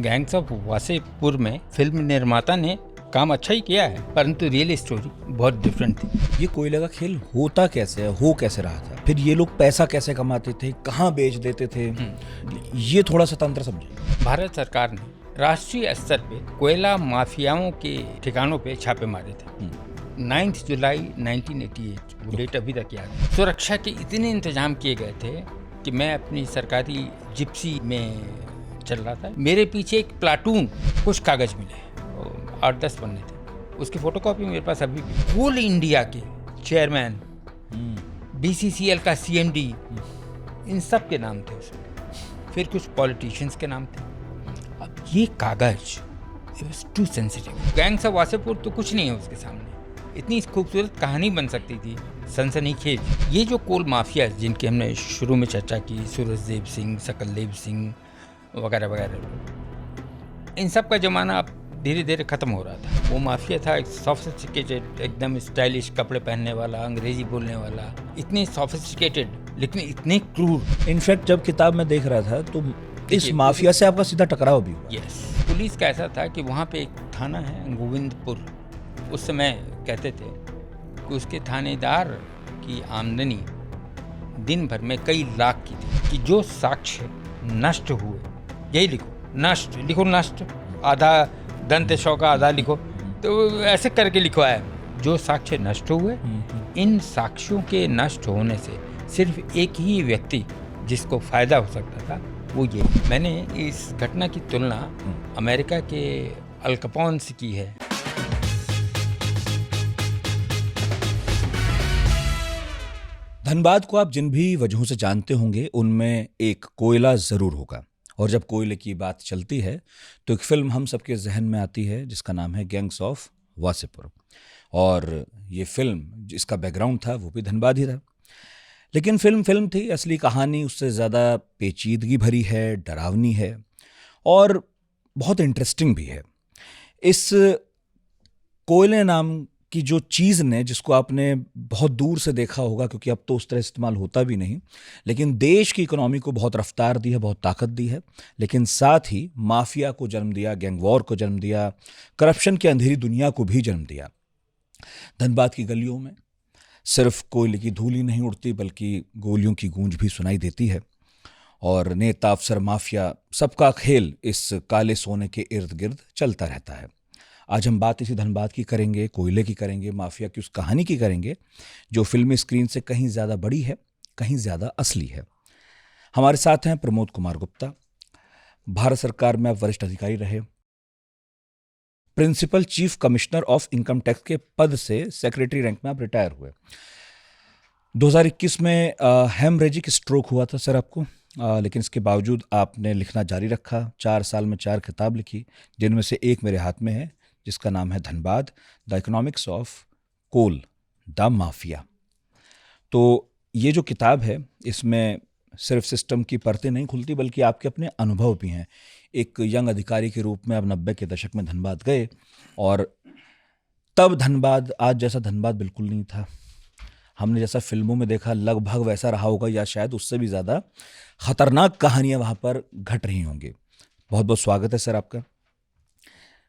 Gangs of Wasseypur में film निर्माता ने काम अच्छा ही किया है, परंतु रियल स्टोरी बहुत डिफरेंट थी। ये कोयले का खेल होता कैसे है, हो कैसे रहा था, फिर ये लोग पैसा कैसे कमाते थे, कहाँ बेच देते थे, ये थोड़ा सा तंत्र समझे। भारत सरकार ने राष्ट्रीय स्तर पे कोयला माफियाओं के ठिकानों पे छापे मारे थे। 9 जुलाई 1988, वो डेट अभी तक याद है। सुरक्षा के इतने इंतजाम किए गए थे कि मैं अपनी सरकारी जिप्सी में चल रहा था, मेरे पीछे एक प्लाटून, कुछ कागज मिले, 8-10 पन्ने थे, उसकी फोटोकॉपी मेरे पास अभी भी। कोल इंडिया के चेयरमैन, BCCL का CMD, इन सब के नाम थे उसमें, फिर कुछ पॉलिटिशियंस के नाम थे। अब ये कागज it was too sensitive. Gangs of Wasseypur तो कुछ नहीं है उसके सामने। इतनी खूबसूरत कहानी बन सकती थी, सनसनीखेज। ये जो कोल माफिया जिनकी हमने शुरू में चर्चा की, सूरजदेव सिंह, सकलदेव सिंह वगैरह वगैरह, इन सब का ज़माना अब धीरे धीरे ख़त्म हो रहा था। वो माफिया था एक सॉफिस्टिकेटेड, एकदम स्टाइलिश कपड़े पहनने वाला, अंग्रेजी बोलने वाला, इतने सॉफिस्टिकेटेड लेकिन इतने क्रूर। इनफैक्ट जब किताब में देख रहा था तो इस माफिया से आपका सीधा टकराव भी हुआ। यस, पुलिस का ऐसा था कि वहाँ पे एक थाना है गोविंदपुर, उस समय कहते थे कि उसके थानेदार की आमदनी दिन भर में कई लाख की थी, कि जो साक्ष्य नष्ट हुए, यही लिखो नष्ट, लिखो नष्ट, आधा दंत शौका आधा लिखो, तो ऐसे करके लिखवाया है, जो साक्ष्य नष्ट हुए, इन साक्ष्यों के नष्ट होने से सिर्फ एक ही व्यक्ति जिसको फायदा हो सकता था, वो ये। मैंने इस घटना की तुलना अमेरिका के अल कैपोन से की है। धनबाद को आप जिन भी वजहों से जानते होंगे, उनमें एक कोयला ज़रूर होगा। और जब कोयले की बात चलती है तो एक फिल्म हम सबके जहन में आती है जिसका नाम है गैंग्स ऑफ वासेपुर। और ये फिल्म जिसका बैकग्राउंड था वो भी धनबाद ही था। लेकिन फिल्म थी, असली कहानी उससे ज़्यादा पेचीदगी भरी है, डरावनी है और बहुत इंटरेस्टिंग भी है। इस कोयले नाम की जो चीज़ ने, जिसको आपने बहुत दूर से देखा होगा क्योंकि अब तो उस तरह इस्तेमाल होता भी नहीं, लेकिन देश की इकोनॉमी को बहुत रफ्तार दी है, बहुत ताकत दी है, लेकिन साथ ही माफिया को जन्म दिया, गैंग वॉर को जन्म दिया, करप्शन की अंधेरी दुनिया को भी जन्म दिया। धनबाद की गलियों में सिर्फ कोयले की धूल ही नहीं उड़ती, बल्कि गोलियों की गूंज भी सुनाई देती है। और नेता, अफसर, माफिया, सबका खेल इस काले सोने के इर्द गिर्द चलता रहता है। आज हम बात इसी धनबाद की करेंगे, कोयले की करेंगे, माफिया की उस कहानी की करेंगे जो फिल्मी स्क्रीन से कहीं ज़्यादा बड़ी है, कहीं ज़्यादा असली है। हमारे साथ हैं प्रमोद कुमार गुप्ता। भारत सरकार में आप वरिष्ठ अधिकारी रहे, principal chief commissioner of income tax के पद से सेक्रेटरी रैंक में आप रिटायर हुए। 2021 में हेमरेजिक स्ट्रोक हुआ था सर आपको, लेकिन इसके बावजूद आपने लिखना जारी रखा। 4 साल में 4 किताब लिखी, जिनमें से एक मेरे हाथ में है जिसका नाम है Dhanbad, the economics of coal, the mafia. तो ये जो किताब है, इसमें सिर्फ सिस्टम की परतें नहीं खुलती, बल्कि आपके अपने अनुभव भी हैं। एक यंग अधिकारी के रूप में आप 90 के दशक में धनबाद गए, और तब धनबाद आज जैसा धनबाद बिल्कुल नहीं था। हमने जैसा फिल्मों में देखा लगभग वैसा रहा होगा, या शायद उससे भी ज़्यादा खतरनाक कहानियां वहाँ पर घट रही होंगी। बहुत बहुत स्वागत है सर आपका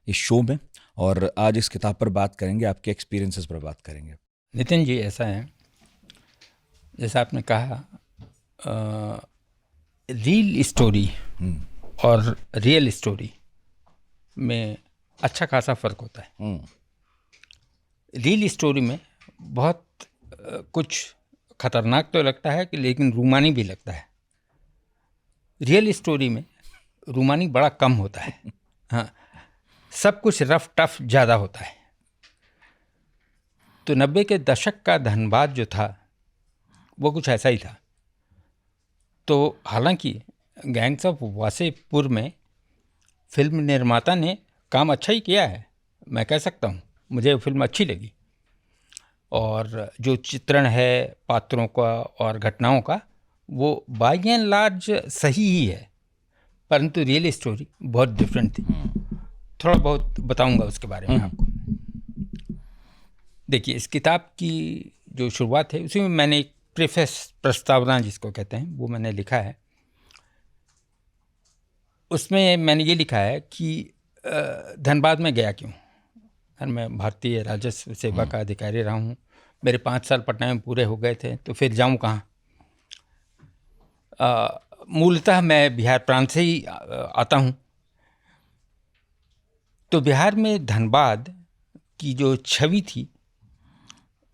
इस शो में, और आज इस किताब पर बात करेंगे, आपके एक्सपीरियंसेस पर बात करेंगे। नितिन जी, ऐसा है जैसा आपने कहा, रील स्टोरी और रियल स्टोरी में अच्छा खासा फ़र्क होता है। रील स्टोरी में बहुत कुछ खतरनाक तो लगता है कि, लेकिन रूमानी भी लगता है। रियल स्टोरी में रूमानी बड़ा कम होता है। हाँ, सब कुछ रफ टफ ज़्यादा होता है। तो 90 के दशक का धनबाद जो था वो कुछ ऐसा ही था। तो हालांकि गैंग्स ऑफ वासेपुर में फिल्म निर्माता ने काम अच्छा ही किया है, मैं कह सकता हूँ। मुझे वो फिल्म अच्छी लगी, और जो चित्रण है पात्रों का और घटनाओं का, वो बाय एंड लार्ज सही ही है, परंतु रियल स्टोरी बहुत डिफरेंट थी। थोड़ा बहुत बताऊंगा उसके बारे में आपको। देखिए, इस किताब की जो शुरुआत है उसी में मैंने एक प्रेफेस, प्रस्तावना जिसको कहते हैं, वो मैंने लिखा है उसमें मैंने ये लिखा है कि धनबाद में गया क्यों। और मैं भारतीय राजस्व सेवा का अधिकारी रहा हूँ, मेरे 5 साल पटना में पूरे हो गए थे, तो फिर जाऊँ कहाँ। मूलतः मैं बिहार प्रांत से ही आता हूँ। तो बिहार में धनबाद की जो छवि थी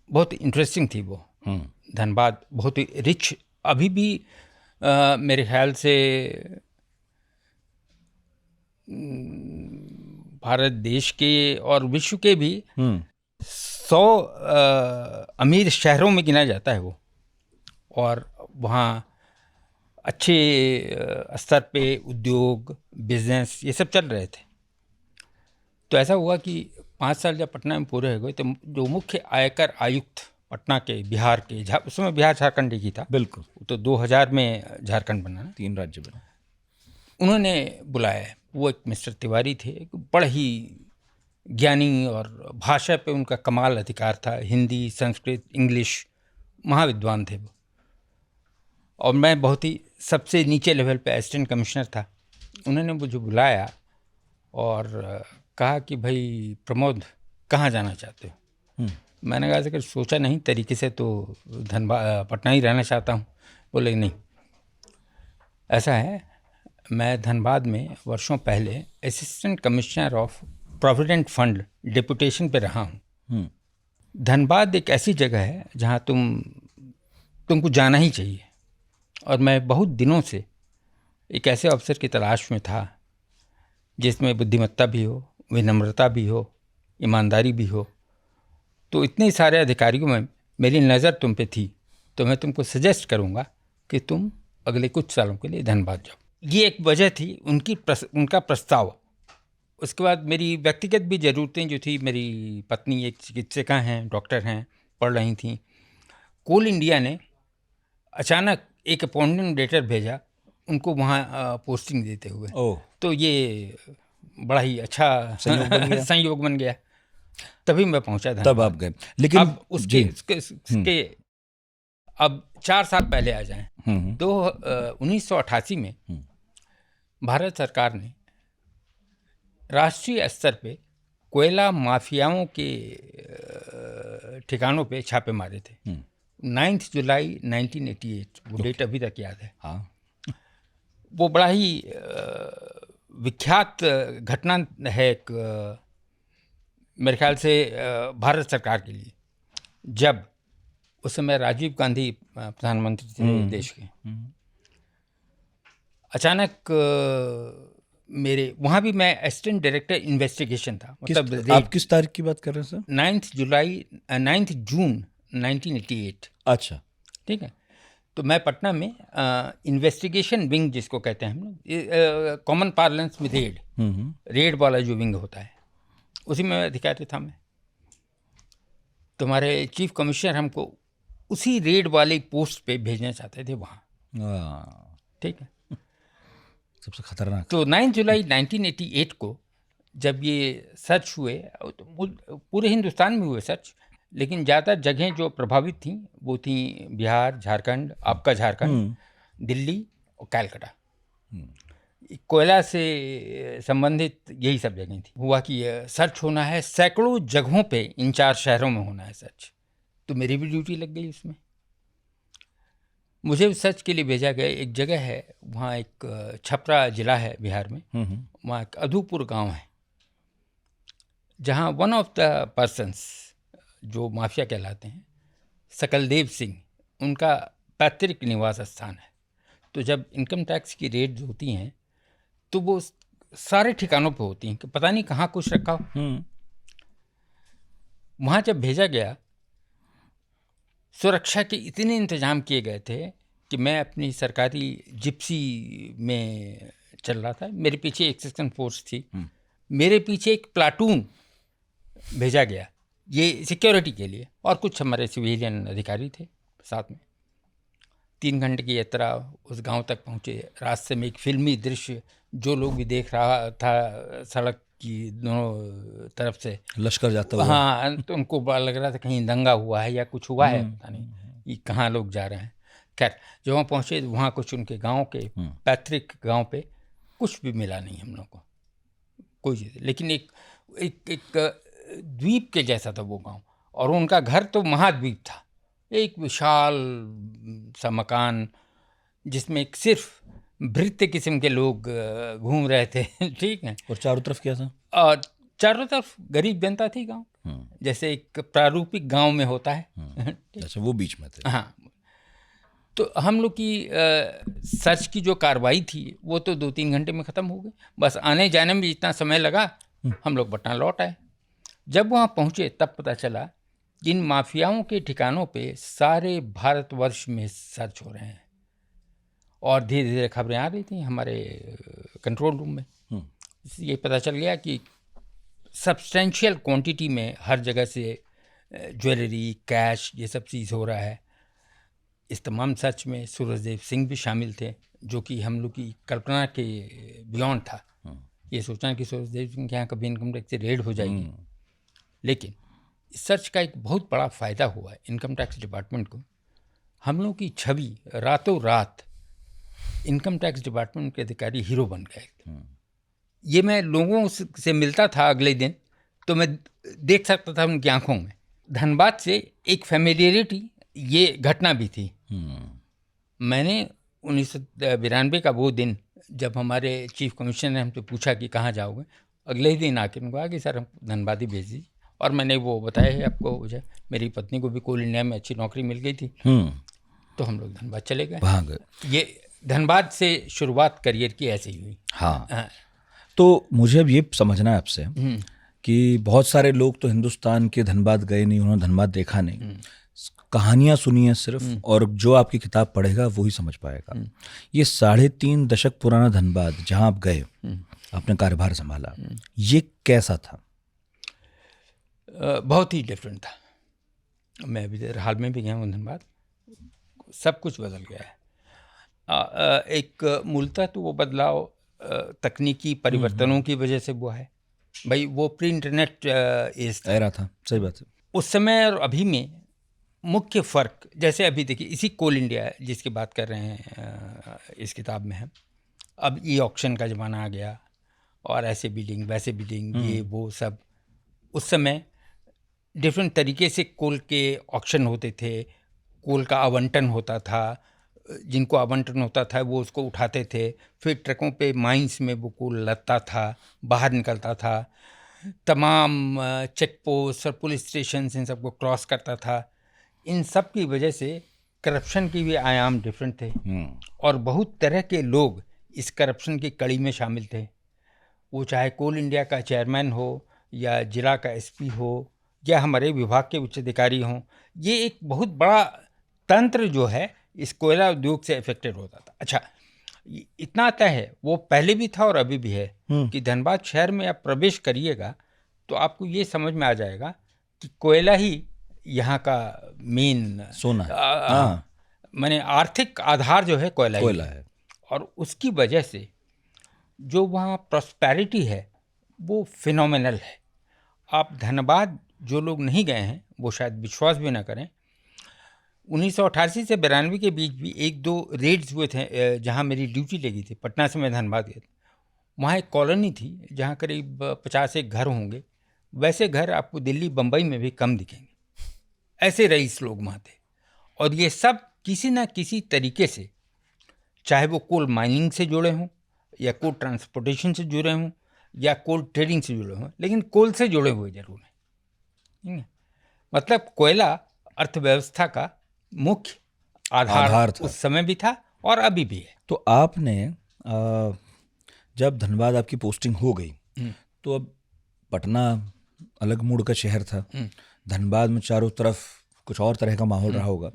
बहुत इंटरेस्टिंग थी। वो धनबाद बहुत ही रिच, अभी भी मेरे ख्याल से भारत देश के और विश्व के भी 100 अमीर शहरों में गिना जाता है वो। और वहाँ अच्छे स्तर पे उद्योग, बिजनेस ये सब चल रहे थे। तो ऐसा हुआ कि 5 साल जब पटना में पूरे हो गए तो जो मुख्य आयकर आयुक्त पटना के, बिहार के, उस समय बिहार झारखंड एक ही था, बिल्कुल, तो 2000 में झारखंड बना ना, 3 राज्य बने। उन्होंने बुलाया। वो एक मिस्टर तिवारी थे, बड़े ही ज्ञानी और भाषा पे उनका कमाल अधिकार था, हिंदी, संस्कृत, इंग्लिश, महाविद्वान थे वो। और मैं बहुत ही सबसे नीचे लेवल पे असिस्टेंट कमिश्नर था। उन्होंने मुझे बुलाया और कहा कि भाई प्रमोद कहाँ जाना चाहते हो। मैंने कहा कि सोचा नहीं तरीके से, तो धनबाद पटना ही रहना चाहता हूँ। बोले नहीं, ऐसा है, मैं धनबाद में वर्षों पहले assistant commissioner of provident fund deputation पे रहा हूँ। धनबाद एक ऐसी जगह है जहाँ तुमको जाना ही चाहिए। और मैं बहुत दिनों से एक ऐसे अवसर की तलाश में था जिसमें बुद्धिमत्ता भी हो, विनम्रता भी हो, ईमानदारी भी हो। तो इतने सारे अधिकारियों में मेरी नज़र तुम पे थी, तो मैं तुमको सजेस्ट करूँगा कि तुम अगले कुछ सालों के लिए धनबाद जाओ। ये एक वजह थी उनका प्रस्ताव। उसके बाद मेरी व्यक्तिगत भी ज़रूरतें जो थी, मेरी पत्नी एक चिकित्सिका हैं, डॉक्टर हैं, पढ़ रही थीं। कोल इंडिया ने अचानक एक अपॉइंटमेंट लेटर भेजा उनको वहाँ पोस्टिंग देते हुए। तो ये बड़ा ही अच्छा संयोग बन गया। तभी मैं पहुँचा धनबाद। तब आप गए। लेकिन अब उसके अब 4 साल पहले आ जाएं, 1988 में भारत सरकार ने राष्ट्रीय स्तर पे कोयला माफियाओं के ठिकानों पे छापे मारे थे। 9 जुलाई 1988, वो डेट अभी तक याद है। हाँ, वो बड़ा ही विख्यात घटना है एक, मेरे ख्याल से भारत सरकार के लिए। जब उस समय राजीव गांधी प्रधानमंत्री थे देश के, अचानक मेरे वहाँ भी मैं असिस्टेंट डायरेक्टर इन्वेस्टिगेशन था। मतलब आप किस तारीख की बात कर रहे हैं सर? 9 जून 1988। अच्छा, ठीक है। तो मैं पटना में इन्वेस्टिगेशन विंग जिसको कहते हैं हम लोग, कॉमन पार्लेंस में रेड वाला जो विंग होता है, उसी में अधिकारी था मैं। तुम्हारे चीफ कमिश्नर हमको उसी रेड वाले पोस्ट पे भेजना चाहते थे वहाँ। ठीक है, सबसे खतरनाक। तो 9 जुलाई 1988 को जब ये सर्च हुए, तो पूरे हिंदुस्तान में हुए सर्च, लेकिन ज़्यादातर जगहें जो प्रभावित थीं वो थीं बिहार, झारखंड, आपका झारखंड, दिल्ली और कलकत्ता। कोयला से संबंधित यही सब जगहें थी। हुआ कि सर्च होना है, सैकड़ों जगहों पे इन 4 शहरों में होना है सर्च। तो मेरी भी ड्यूटी लग गई उसमें। मुझे उस सर्च के लिए भेजा गया। एक जगह है वहाँ, एक छपरा जिला है बिहार में, वहाँ एक अधूपुर गांव है जहाँ वन ऑफ द पर्सन्स जो माफिया कहलाते हैं, सकलदेव सिंह, उनका पैतृक निवास स्थान है। तो जब इनकम टैक्स की रेड होती हैं तो वो सारे ठिकानों पे होती हैं कि पता नहीं कहाँ कुछ रखा हो। वहाँ जब भेजा गया, सुरक्षा के इतने इंतजाम किए गए थे कि मैं अपनी सरकारी जिप्सी में चल रहा था। मेरे पीछे एक सेक्शन फोर्स थी, मेरे पीछे एक प्लाटून भेजा गया ये सिक्योरिटी के लिए, और कुछ हमारे सिविलियन अधिकारी थे साथ में। 3 घंटे की यात्रा, उस गांव तक पहुंचे। रास्ते में एक फिल्मी दृश्य जो लोग भी देख रहा था, सड़क की दोनों तरफ से लश्कर जाता हुआ। हाँ, तो उनको बड़ा लग रहा था कहीं दंगा हुआ है या कुछ हुआ है, पता नहीं ये कहाँ लोग जा रहे हैं। खैर, जब वहाँ पहुँचे वहाँ कुछ उनके गांव के पैतृक गांव पे कुछ भी मिला नहीं हम लोग को, कोई चीज़। लेकिन एक एक एक द्वीप के जैसा था वो गांव, और उनका घर तो महाद्वीप था, एक विशाल सा मकान जिसमें एक सिर्फ भृत्य किस्म के लोग घूम रहे थे। ठीक है। और चारों तरफ क्या था? और चारों तरफ गरीब जनता थी गांव, जैसे एक प्रारूपिक गांव में होता है। अच्छा, वो बीच में थे। हाँ, तो हम लोग की सर्च की जो कार्रवाई थी वो तो 2-3 घंटे में ख़त्म हो गई। बस आने जाने में जितना समय लगा, हम लोग पटना लौट आए। जब वहाँ पहुँचे तब पता चला कि इन माफियाओं के ठिकानों पे सारे भारतवर्ष में सर्च हो रहे हैं, और धीरे धीरे खबरें आ रही थी हमारे कंट्रोल रूम में। ये पता चल गया कि सब्सटेंशियल क्वांटिटी में हर जगह से ज्वेलरी, कैश, ये सब चीज़ हो रहा है। इस तमाम सर्च में सूरजदेव सिंह भी शामिल थे, जो कि हम लोग की कल्पना के बियॉन्ड था। ये सोचना कि सूरजदेव सिंह के यहाँ कभी इनकम टैक्स से रेड हो जाएगी। लेकिन इस सर्च का एक बहुत बड़ा फ़ायदा हुआ है इनकम टैक्स डिपार्टमेंट को। हम लोग की छवि रातों रात इनकम टैक्स डिपार्टमेंट के अधिकारी हीरो बन गए। ये मैं लोगों से मिलता था अगले दिन, तो मैं देख सकता था उनकी आंखों में। धनबाद से एक फेमिलियरिटी, ये घटना भी थी। मैंने 1992 का वो दिन, जब हमारे चीफ कमिश्नर ने हमसे पूछा कि कहाँ जाओगे, अगले ही दिन आके उनको कहा कि सर हम धनबाद ही भेज दीजिए। और मैंने वो बताया है आपको, मुझे मेरी पत्नी को भी कोल इंडिया में अच्छी नौकरी मिल गई थी, तो हम लोग धनबाद चले गए। ये धनबाद से शुरुआत करियर की ऐसे ही हुई। हाँ। तो मुझे अब ये समझना है आपसे कि बहुत सारे लोग तो हिंदुस्तान के धनबाद गए नहीं, उन्होंने धनबाद देखा नहीं, कहानियाँ सुनी है सिर्फ, और जो आपकी किताब पढ़ेगा वो ही समझ पाएगा। ये 3.5 दशक पुराना धनबाद जहाँ आप गए, आपने कार्यभार संभाला, ये कैसा था? बहुत ही डिफरेंट था। मैं अभी हाल में भी गया हूँ धनबाद, सब कुछ बदल गया है। एक मूलतः तो वो बदलाव तकनीकी परिवर्तनों की वजह से हुआ है। भाई वो प्री इंटरनेट एज था, सही बात है। उस समय और अभी में मुख्य फ़र्क, जैसे अभी देखिए इसी कोल इंडिया जिसकी बात कर रहे हैं इस किताब में है, अब ई ऑक्शन का ज़माना आ गया, और ऐसे बिडिंग वैसे बिडिंग, ये वो सब। उस समय डिफरेंट तरीके से कोल के ऑक्शन होते थे, कोल का आवंटन होता था, जिनको आवंटन होता था वो उसको उठाते थे, फिर ट्रकों पे माइंस में वो कोल लगता था, बाहर निकलता था, तमाम चेक पोस्ट और पुलिस स्टेशन इन सबको क्रॉस करता था। इन सब की वजह से करप्शन की भी आयाम डिफरेंट थे, और बहुत तरह के लोग इस करप्शन की कड़ी में शामिल थे। वो चाहे कोल इंडिया का चेयरमैन हो, या जिला का एसपी हो, या हमारे विभाग के उच्च अधिकारी हों, ये एक बहुत बड़ा तंत्र जो है इस कोयला उद्योग से अफेक्टेड होता था। अच्छा, इतना तय है, वो पहले भी था और अभी भी है, कि धनबाद शहर में आप प्रवेश करिएगा तो आपको ये समझ में आ जाएगा कि कोयला ही यहाँ का मेन सोना, माने आर्थिक आधार जो है कोयला है। और उसकी वजह से जो वहाँ प्रॉस्पेरिटी है वो फिनोमिनल है। आप धनबाद जो लोग नहीं गए हैं वो शायद विश्वास भी ना करें, 1988 से 92 के बीच भी 1-2 रेड्स हुए थे जहाँ मेरी ड्यूटी लगी थी। पटना से मैं धनबाद गया था, वहाँ एक कॉलोनी थी जहाँ करीब 50 घर होंगे। वैसे घर आपको दिल्ली बम्बई में भी कम दिखेंगे, ऐसे रईस लोग वहाँ थे। और ये सब किसी न किसी तरीके से, चाहे वो कोल माइनिंग से जुड़े हों, या कोल ट्रांसपोर्टेशन से जुड़े हों, या कोल ट्रेडिंग से जुड़े हों, लेकिन कोल से जुड़े हुए जरूर हैं। मतलब कोयला अर्थव्यवस्था का मुख्य आधार उस समय भी था और अभी भी है। तो आपने जब धनबाद आपकी पोस्टिंग हो गई, तो अब पटना अलग मूड का शहर था, धनबाद में चारों तरफ कुछ और तरह का माहौल रहा होगा।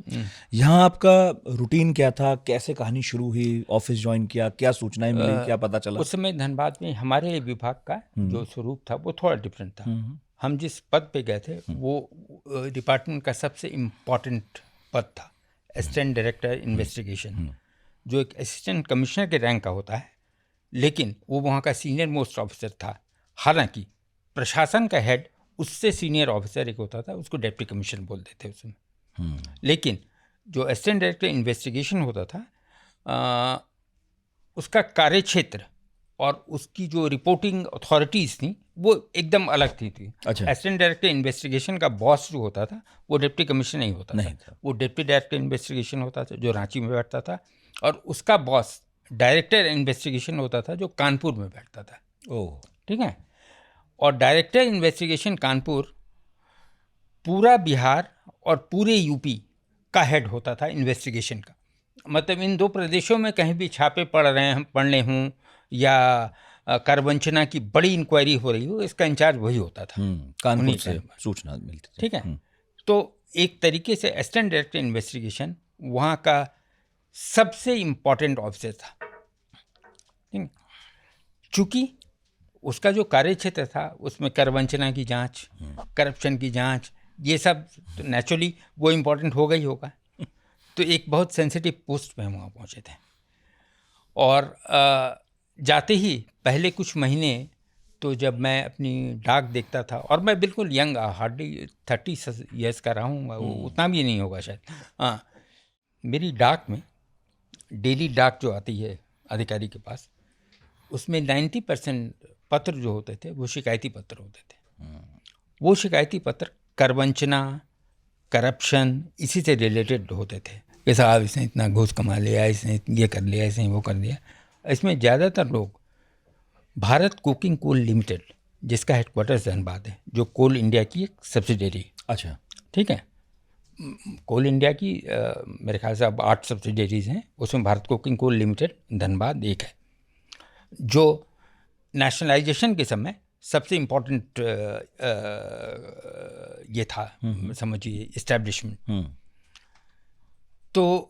यहाँ आपका रूटीन क्या था, कैसे कहानी शुरू हुई, ऑफिस ज्वाइन किया, क्या सूचनाएं मिली, क्या पता चला? उस समय धनबाद में हमारे विभाग का जो स्वरूप था वो थोड़ा डिफरेंट था। हम जिस पद पे गए थे वो डिपार्टमेंट का सबसे इम्पॉर्टेंट पद था, असिस्टेंट डायरेक्टर इन्वेस्टिगेशन, जो एक असिस्टेंट कमिश्नर के रैंक का होता है, लेकिन वो वहाँ का सीनियर मोस्ट ऑफिसर था। हालांकि प्रशासन का हेड उससे सीनियर ऑफिसर एक होता था, उसको डिप्टी कमिश्नर बोलते थे उसमें। लेकिन जो असिस्टेंट डायरेक्टर इन्वेस्टिगेशन होता था, उसका कार्यक्षेत्र और उसकी जो रिपोर्टिंग अथॉरिटीज़ थी वो एकदम अलग थी। अच्छा। असिस्टेंट डायरेक्टर इन्वेस्टिगेशन का बॉस जो होता था वो डिप्टी कमिश्नर नहीं होता था, वो डिप्टी डायरेक्टर इन्वेस्टिगेशन होता था जो रांची में बैठता था, और उसका बॉस डायरेक्टर इन्वेस्टिगेशन होता था जो कानपुर में बैठता था। ओह, ठीक है। और डायरेक्टर इन्वेस्टिगेशन कानपुर पूरा बिहार और पूरे यूपी का हेड होता था इन्वेस्टिगेशन का। मतलब इन दो प्रदेशों में कहीं भी छापे पड़ने हों या करवंचना की बड़ी इंक्वायरी हो रही हो, इसका इंचार्ज वही होता था। कानपुर से सूचना मिलती थी। ठीक है। तो एक तरीके से असिस्टेंट डायरेक्टर इन्वेस्टिगेशन वहाँ का सबसे इम्पोर्टेंट ऑफिसर था। ठीक, चूँकि उसका जो कार्य क्षेत्र था उसमें करवंचना की जांच, करप्शन की जांच, ये सब तो नेचुरली वो इम्पोर्टेंट होगा ही होगा। तो एक बहुत सेंसिटिव पोस्ट पे हम वहाँ पहुँचे थे। और जाते ही पहले कुछ महीने तो जब मैं अपनी डाक देखता था, और मैं बिल्कुल यंग, हार्डली 30 ईयर्स का रहा हूँ, वो उतना भी नहीं होगा शायद। हाँ, मेरी डाक में डेली डाक जो आती है अधिकारी के पास, उसमें 90% पत्र जो होते थे वो शिकायती पत्र होते थे। वो शिकायती पत्र करवंचना, करप्शन, इसी से रिलेटेड होते थे कि साहब इसने इतना घूस कमा लिया, इसने ये कर लिया, इसने वो कर दिया। इसमें ज़्यादातर लोग भारत कोकिंग कोल लिमिटेड, जिसका हेडक्वार्टर्स धनबाद है, जो कोल इंडिया की एक सब्सिडियरी। अच्छा। ठीक है। कोल इंडिया की मेरे ख्याल से अब 8 सब्सिडियरीज हैं, उसमें Bharat Coking Coal Limited Dhanbad एक है, जो नेशनलाइजेशन के समय सबसे इम्पोर्टेंट ये था, समझिए, इस्टेब्लिशमेंट। तो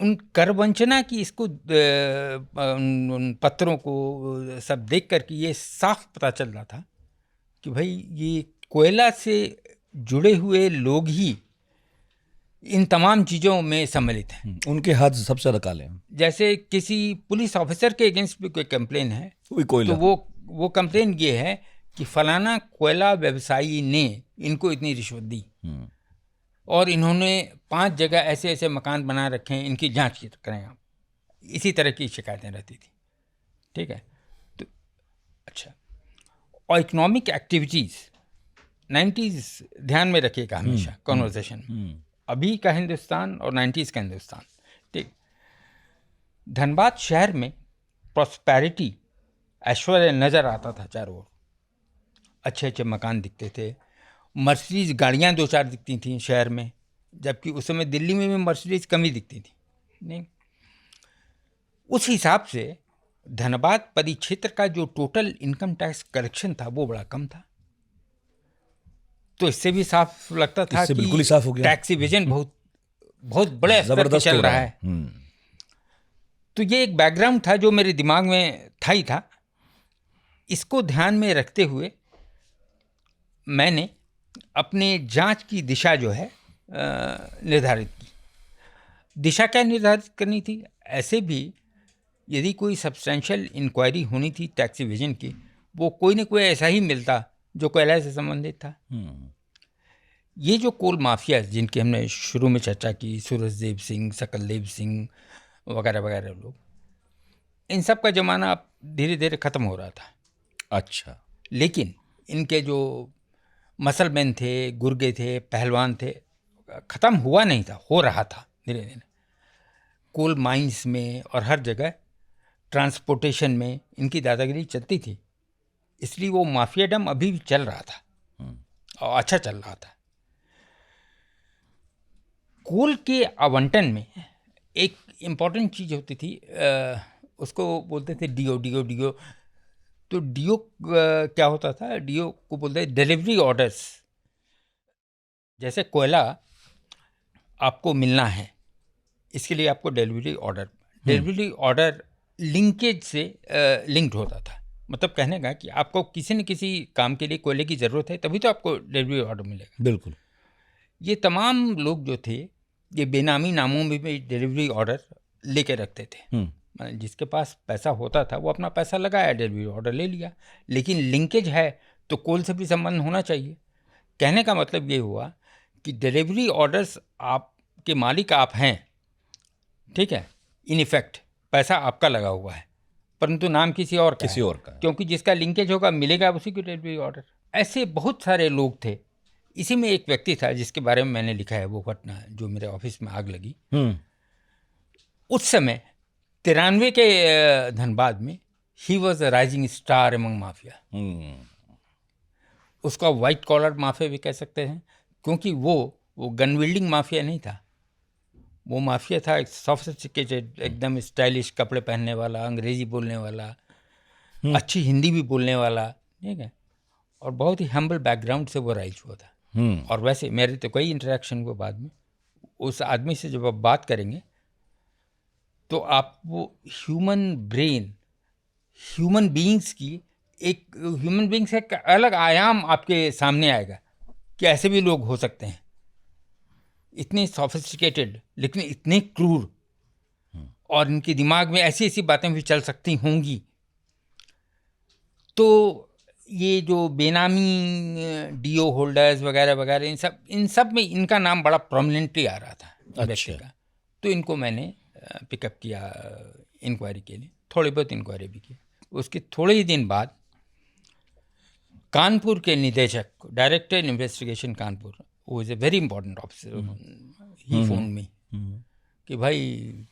उन करवंचना की इसको उन पत्रों को सब देख कर के ये साफ पता चल रहा था कि भाई ये कोयला से जुड़े हुए लोग ही इन तमाम चीज़ों में सम्मिलित हैं। उनके हाथ सबसे ज़्यादा काले हैं। जैसे किसी पुलिस ऑफिसर के अगेंस्ट भी कोई कंप्लेन है तो वो कंप्लेन ये है कि फलाना कोयला व्यवसायी ने इनको इतनी रिश्वत दी और इन्होंने 5 जगह ऐसे ऐसे मकान बना रखे हैं, इनकी जांच करें आप। इसी तरह की शिकायतें रहती थी। ठीक है। तो अच्छा, और इकोनॉमिक एक्टिविटीज़ 90s ध्यान में रखिएगा हमेशा कॉन्वर्सेशन में। अभी का हिंदुस्तान और 90s का हिंदुस्तान। ठीक। धनबाद शहर में प्रॉस्पेरिटी, ऐश्वर्य नज़र आता था चारों ओर। अच्छे अच्छे मकान दिखते थे, मर्सिडीज गाड़ियाँ 2-4 दिखती थी शहर में, जबकि उस समय दिल्ली में भी मर्सिडीज कम ही दिखती थी। नहीं, उस हिसाब से धनबाद परिक्षेत्र का जो टोटल इनकम टैक्स कलेक्शन था वो बड़ा कम था। तो इससे भी साफ लगता था कि बिल्कुल ही साफ हो गया, टैक्स इवेजन बहुत बहुत बड़े स्तर पर चल रहा है। तो ये एक बैकग्राउंड था जो मेरे दिमाग में था ही था। इसको ध्यान में रखते हुए मैंने अपने जांच की दिशा जो है निर्धारित की। दिशा क्या निर्धारित करनी थी? ऐसे भी यदि कोई सब्सटेंशियल इंक्वायरी होनी थी टैक्स इवेजन की, वो कोई न कोई ऐसा ही मिलता जो कोयला से संबंधित था। ये जो कोल माफिया जिनकी हमने शुरू में चर्चा की, सूरजदेव सिंह, सकलदेव सिंह वगैरह वगैरह लोग, इन सब का ज़माना अब धीरे धीरे ख़त्म हो रहा था। अच्छा। लेकिन इनके जो मसलमैन थे, गुर्गे थे, पहलवान थे, ख़त्म हुआ नहीं था, हो रहा था धीरे धीरे। कोल माइंस में और हर जगह ट्रांसपोर्टेशन में इनकी दादागिरी चलती थी, इसलिए वो माफियाडम अभी भी चल रहा था और अच्छा चल रहा था। कोल के आवंटन में एक इम्पॉर्टेंट चीज़ होती थी, उसको बोलते थे डीओ। तो डीओ क्या होता था? डीओ को बोलते हैं डिलीवरी ऑर्डर्स। जैसे कोयला आपको मिलना है, इसके लिए आपको डिलीवरी ऑर्डर लिंकेज से लिंक्ड होता था। मतलब कहने का कि आपको किसी न किसी काम के लिए कोयले की ज़रूरत है, तभी तो आपको डिलीवरी ऑर्डर मिलेगा। बिल्कुल। ये तमाम लोग जो थे ये बेनामी नामों में भी डिलीवरी ऑर्डर लेके रखते थे। जिसके पास पैसा होता था वो अपना पैसा लगाया, डिलीवरी ऑर्डर ले लिया। लेकिन लिंकेज है तो कोल से भी संबंध होना चाहिए। कहने का मतलब ये हुआ कि डिलीवरी ऑर्डर्स आपके मालिक आप हैं, ठीक है, इन इफेक्ट पैसा आपका लगा हुआ है, परंतु नाम किसी और का किसी है, और का है। क्योंकि जिसका लिंकेज होगा मिलेगा उसी को डिलीवरी ऑर्डर। ऐसे बहुत सारे लोग थे। इसी में एक व्यक्ति था जिसके बारे में मैंने लिखा है, वो घटना जो मेरे ऑफिस में आग लगी। उस समय 93 के धनबाद में he was a rising star among mafia. उसका वाइट कॉलर माफिया भी कह सकते हैं, क्योंकि वो गन विल्डिंग माफिया नहीं था। वो माफिया था एक सोफिस्टिकेटेड, एकदम स्टाइलिश कपड़े पहनने वाला, अंग्रेजी बोलने वाला, अच्छी हिंदी भी बोलने वाला, ठीक है, और बहुत ही हम्बल बैकग्राउंड से वो राइज हुआ था। और वैसे मेरे तो कई इंटरेक्शन हुए बाद में उस आदमी से। जब आप बात करेंगे तो आप वो ह्यूमन ब्रेन, ह्यूमन बीइंग्स की एक ह्यूमन बीइंग्स का अलग आयाम आपके सामने आएगा कि ऐसे भी लोग हो सकते हैं, इतने सोफिस्टिकेटेड लेकिन इतने क्रूर, और इनके दिमाग में ऐसी ऐसी बातें भी चल सकती होंगी। तो ये जो बेनामी डीओ होल्डर्स वगैरह वगैरह, इन सब में इनका नाम बड़ा प्रोमिनेंटली आ रहा था व्यक्ति का। तो इनको मैंने पिकअप किया इंक्वायरी के लिए, थोड़ी बहुत इंक्वायरी भी की। उसके थोड़े ही दिन बाद कानपुर के निदेशक, डायरेक्टर इन्वेस्टिगेशन कानपुर, वो is a very important officer, he phone me कि भाई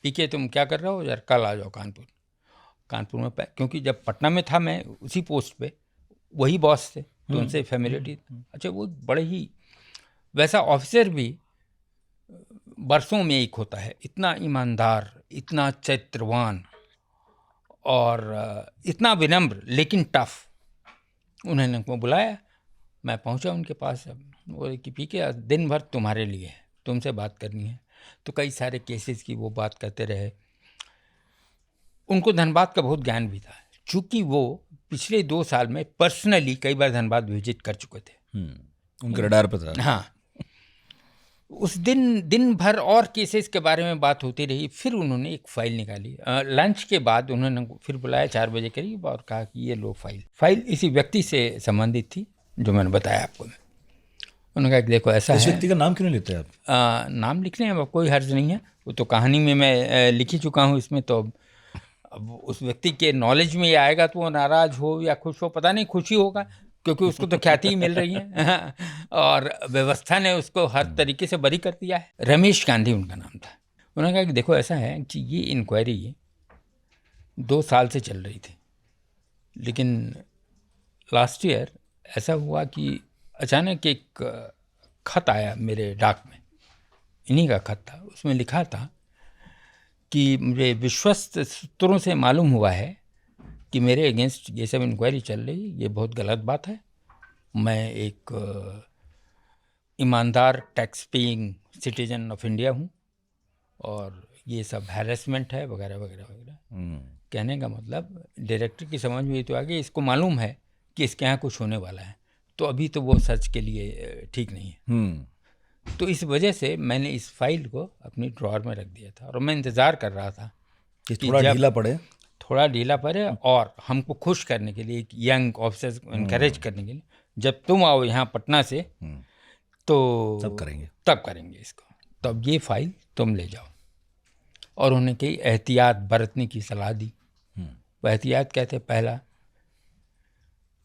पीके तुम क्या कर रहे हो, यार कल आ जाओ कानपुर में। क्योंकि जब पटना में था मैं उसी पोस्ट पे, वही बॉस थे, तो उनसे फैमिलिटी। अच्छा, वो बड़े ही वैसा ऑफिसर भी बरसों में एक होता है, इतना ईमानदार, इतना चैत्रवान और इतना विनम्र लेकिन टफ। उन्होंने हमको बुलाया, मैं पहुंचा उनके पास। वो कि पीके दिन भर तुम्हारे लिए है, तुमसे बात करनी है। तो कई सारे केसेस की वो बात करते रहे। उनको धनबाद का बहुत ज्ञान भी था, चूँकि वो पिछले 2 साल में पर्सनली कई बार धनबाद विजिट कर चुके थे। उनके रडार पर था। हाँ, उस दिन भर और केसेस के बारे में बात होती रही। फिर उन्होंने एक फ़ाइल निकाली। लंच के बाद उन्होंने फिर बुलाया 4 बजे करीब और कहा कि ये लो फाइल इसी व्यक्ति से संबंधित थी जो मैंने बताया आपको। उन्होंने कहा कि देखो ऐसा है। इस व्यक्ति का नाम क्यों नहीं लेते आप? नाम लिखने में कोई हर्ज नहीं है, वो तो कहानी में मैं लिख ही चुका हूँ इसमें। तो अब उस व्यक्ति के नॉलेज में ये आएगा तो वो नाराज़ हो या खुश हो, पता नहीं, खुशी होगा, क्योंकि उसको तो ख्याति ही मिल रही है और व्यवस्था ने उसको हर तरीके से बरी कर दिया है। रमेश गांधी उनका नाम था। उन्होंने कहा कि देखो ऐसा है कि ये इंक्वायरी 2 साल से चल रही थी, लेकिन लास्ट ईयर ऐसा हुआ कि अचानक एक खत आया मेरे डाक में, इन्हीं का खत था। उसमें लिखा था कि मुझे विश्वस्त सूत्रों से मालूम हुआ है कि मेरे अगेंस्ट ये सब इंक्वायरी चल रही, ये बहुत गलत बात है। मैं एक ईमानदार tax paying citizen of India हूँ और ये सब हैरेसमेंट है वगैरह वगैरह वगैरह। कहने का मतलब डायरेक्टर की समझ में तो आ गई, इसको मालूम है कि इसके यहाँ कुछ होने वाला है, तो अभी तो वो सर्च के लिए ठीक नहीं है। तो इस वजह से मैंने इस फाइल को अपनी ड्रॉअर में रख दिया था और मैं इंतज़ार कर रहा था कि थोड़ा ढीला पड़े और हमको खुश करने के लिए, एक यंग ऑफिसर्स को इनकरेज करने के लिए, जब तुम आओ यहाँ पटना से तो तब करेंगे इसको, तब ये फाइल तुम ले जाओ। और उन्हें कई एहतियात बरतने की सलाह दी। वो एहतियात क्या थे? पहला,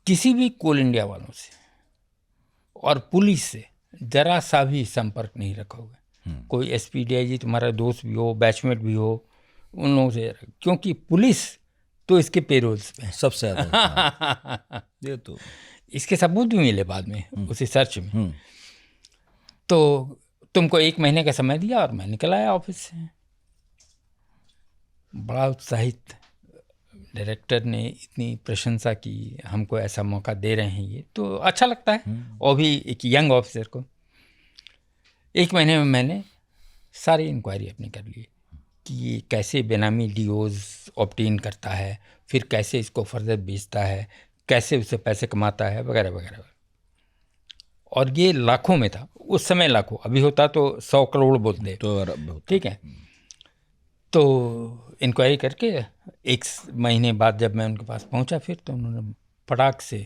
किसी भी कोल इंडिया वालों से और पुलिस से जरा सा भी संपर्क नहीं रखोगे। कोई एसपी डीआईजी तुम्हारा दोस्त भी हो, बैचमेट भी हो, उन लोगों से, क्योंकि पुलिस तो इसके पेरोल्स पे सबसे ज़्यादा ये तो इसके सबूत भी मिले बाद में उसी सर्च में। तो तुमको 1 महीने का समय दिया और मैं निकल आया ऑफिस से। बड़ा उत्साहित, डायरेक्टर ने इतनी प्रशंसा की, हमको ऐसा मौका दे रहे हैं, ये तो अच्छा लगता है, और भी एक यंग ऑफिसर को। 1 महीने में मैंने सारी इंक्वायरी अपनी कर ली कि ये कैसे बेनामी डीओज ऑब्टेन करता है, फिर कैसे इसको फर्दर बेचता है, कैसे उससे पैसे कमाता है वगैरह वगैरह। और ये लाखों में था उस समय, लाखों, अभी होता तो 100 करोड़ बोलते तो, ठीक है। तो इंक्वायरी करके 1 महीने बाद जब मैं उनके पास पहुंचा, फिर तो उन्होंने फटाक से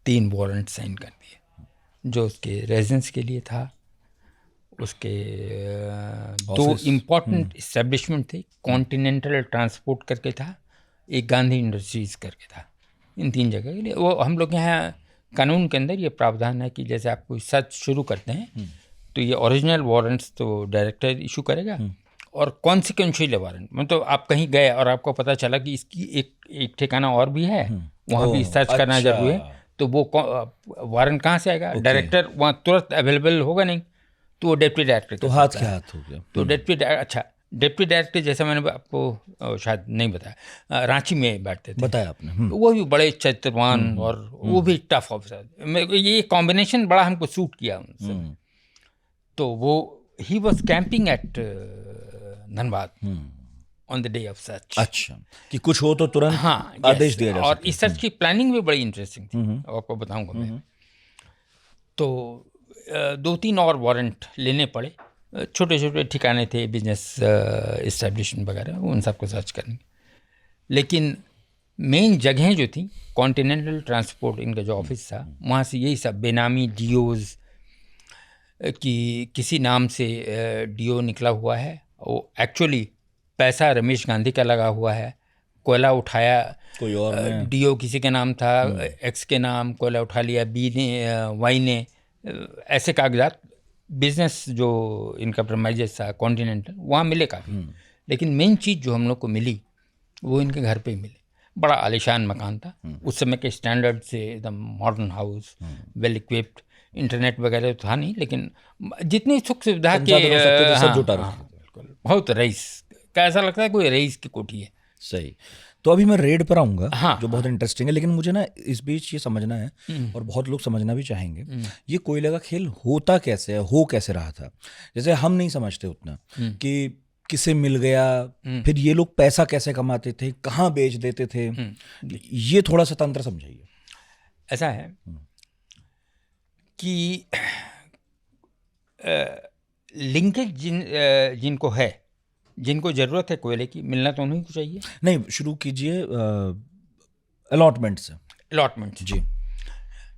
3 वारंट साइन कर दिए, जो उसके रेजिडेंस के लिए था, उसके 2 इम्पॉर्टेंट इस्टेब्लिशमेंट थे, कॉन्टिनेंटल ट्रांसपोर्ट करके था, एक गांधी इंडस्ट्रीज करके था। इन 3 जगह के लिए वो हम लोग के यहाँ कानून के अंदर ये प्रावधान है कि जैसे आप कोई सर्च शुरू करते हैं तो ये ओरिजिनल वारंट्स तो डायरेक्टर इशू करेगा और कॉन्सिक्वेंशियल वारंट, मतलब आप कहीं गए और आपको पता चला कि इसकी एक ठिकाना और भी है, वहाँ भी सर्च करना जरूरी है, तो वो वारंट कहाँ से आएगा? डायरेक्टर वहाँ तुरंत अवेलेबल होगा नहीं, तो वो डिप्टी डायरेक्टर तो हाथ के हाथ हो गया। तो डिप्टी डायरेक्टर जैसे मैंने आपको शायद नहीं बताया, रांची में बैठते थे, बताया आपने। वो भी बड़े चरित्रवान और वो भी टफ ऑफिसर, ये कॉम्बिनेशन बड़ा हमको सूट किया उनसे। तो वो he was camping at Dhanbad on the day of search. अच्छा, कि कुछ हो तो तुरंत हाँ, आदेश दिया जा और इस सर्च की प्लानिंग भी बड़ी इंटरेस्टिंग थी, आपको बताऊंगा मैं। तो 2-3 और वारंट लेने पड़े, छोटे छोटे ठिकाने थे, बिजनेस इस्टेब्लिशमेंट वगैरह, उन सबको सर्च करने। लेकिन मेन जगहें जो थी, कॉन्टिनेंटल ट्रांसपोर्ट इनका जो ऑफिस था, वहाँ से यही सब बेनामी डीओज कि किसी नाम से डीओ निकला हुआ है, वो एक्चुअली पैसा रमेश गांधी का लगा हुआ है, कोयला उठाया कोई और डीओ किसी के नाम था, एक्स के नाम कोयला उठा लिया बी ने, वाई ने, ऐसे कागजात बिजनेस जो इनका प्रमाइजेस था कॉन्टिनेंटल, वहाँ मिले काफ़ी। लेकिन मेन चीज़ जो हम लोग को मिली वो इनके घर पे ही मिले। बड़ा आलिशान मकान था, उस समय के स्टैंडर्ड से एकदम modern house, well equipped, internet वगैरह तो था नहीं, लेकिन जितनी सुख सुविधा के सब जुटा रहा। बिल्कुल, बहुत रईस का, ऐसा लगता है कोई रईस की कोठी है। सही। तो अभी मैं रेड पर आऊँगा, हाँ, जो बहुत इंटरेस्टिंग है, लेकिन मुझे ना इस बीच ये समझना है और बहुत लोग समझना भी चाहेंगे, ये कोयले का खेल होता कैसे है, हो कैसे रहा था। जैसे हम नहीं समझते उतना कि किसे मिल गया, फिर ये लोग पैसा कैसे कमाते थे, कहाँ बेच देते थे, ये थोड़ा सा तंत्र समझाइए। ऐसा है कि लिंकेज जिनको है, जिनको ज़रूरत है कोयले की, मिलना तो उन्हीं को चाहिए। नहीं, शुरू कीजिए अलॉटमेंट से। अलॉटमेंट जी।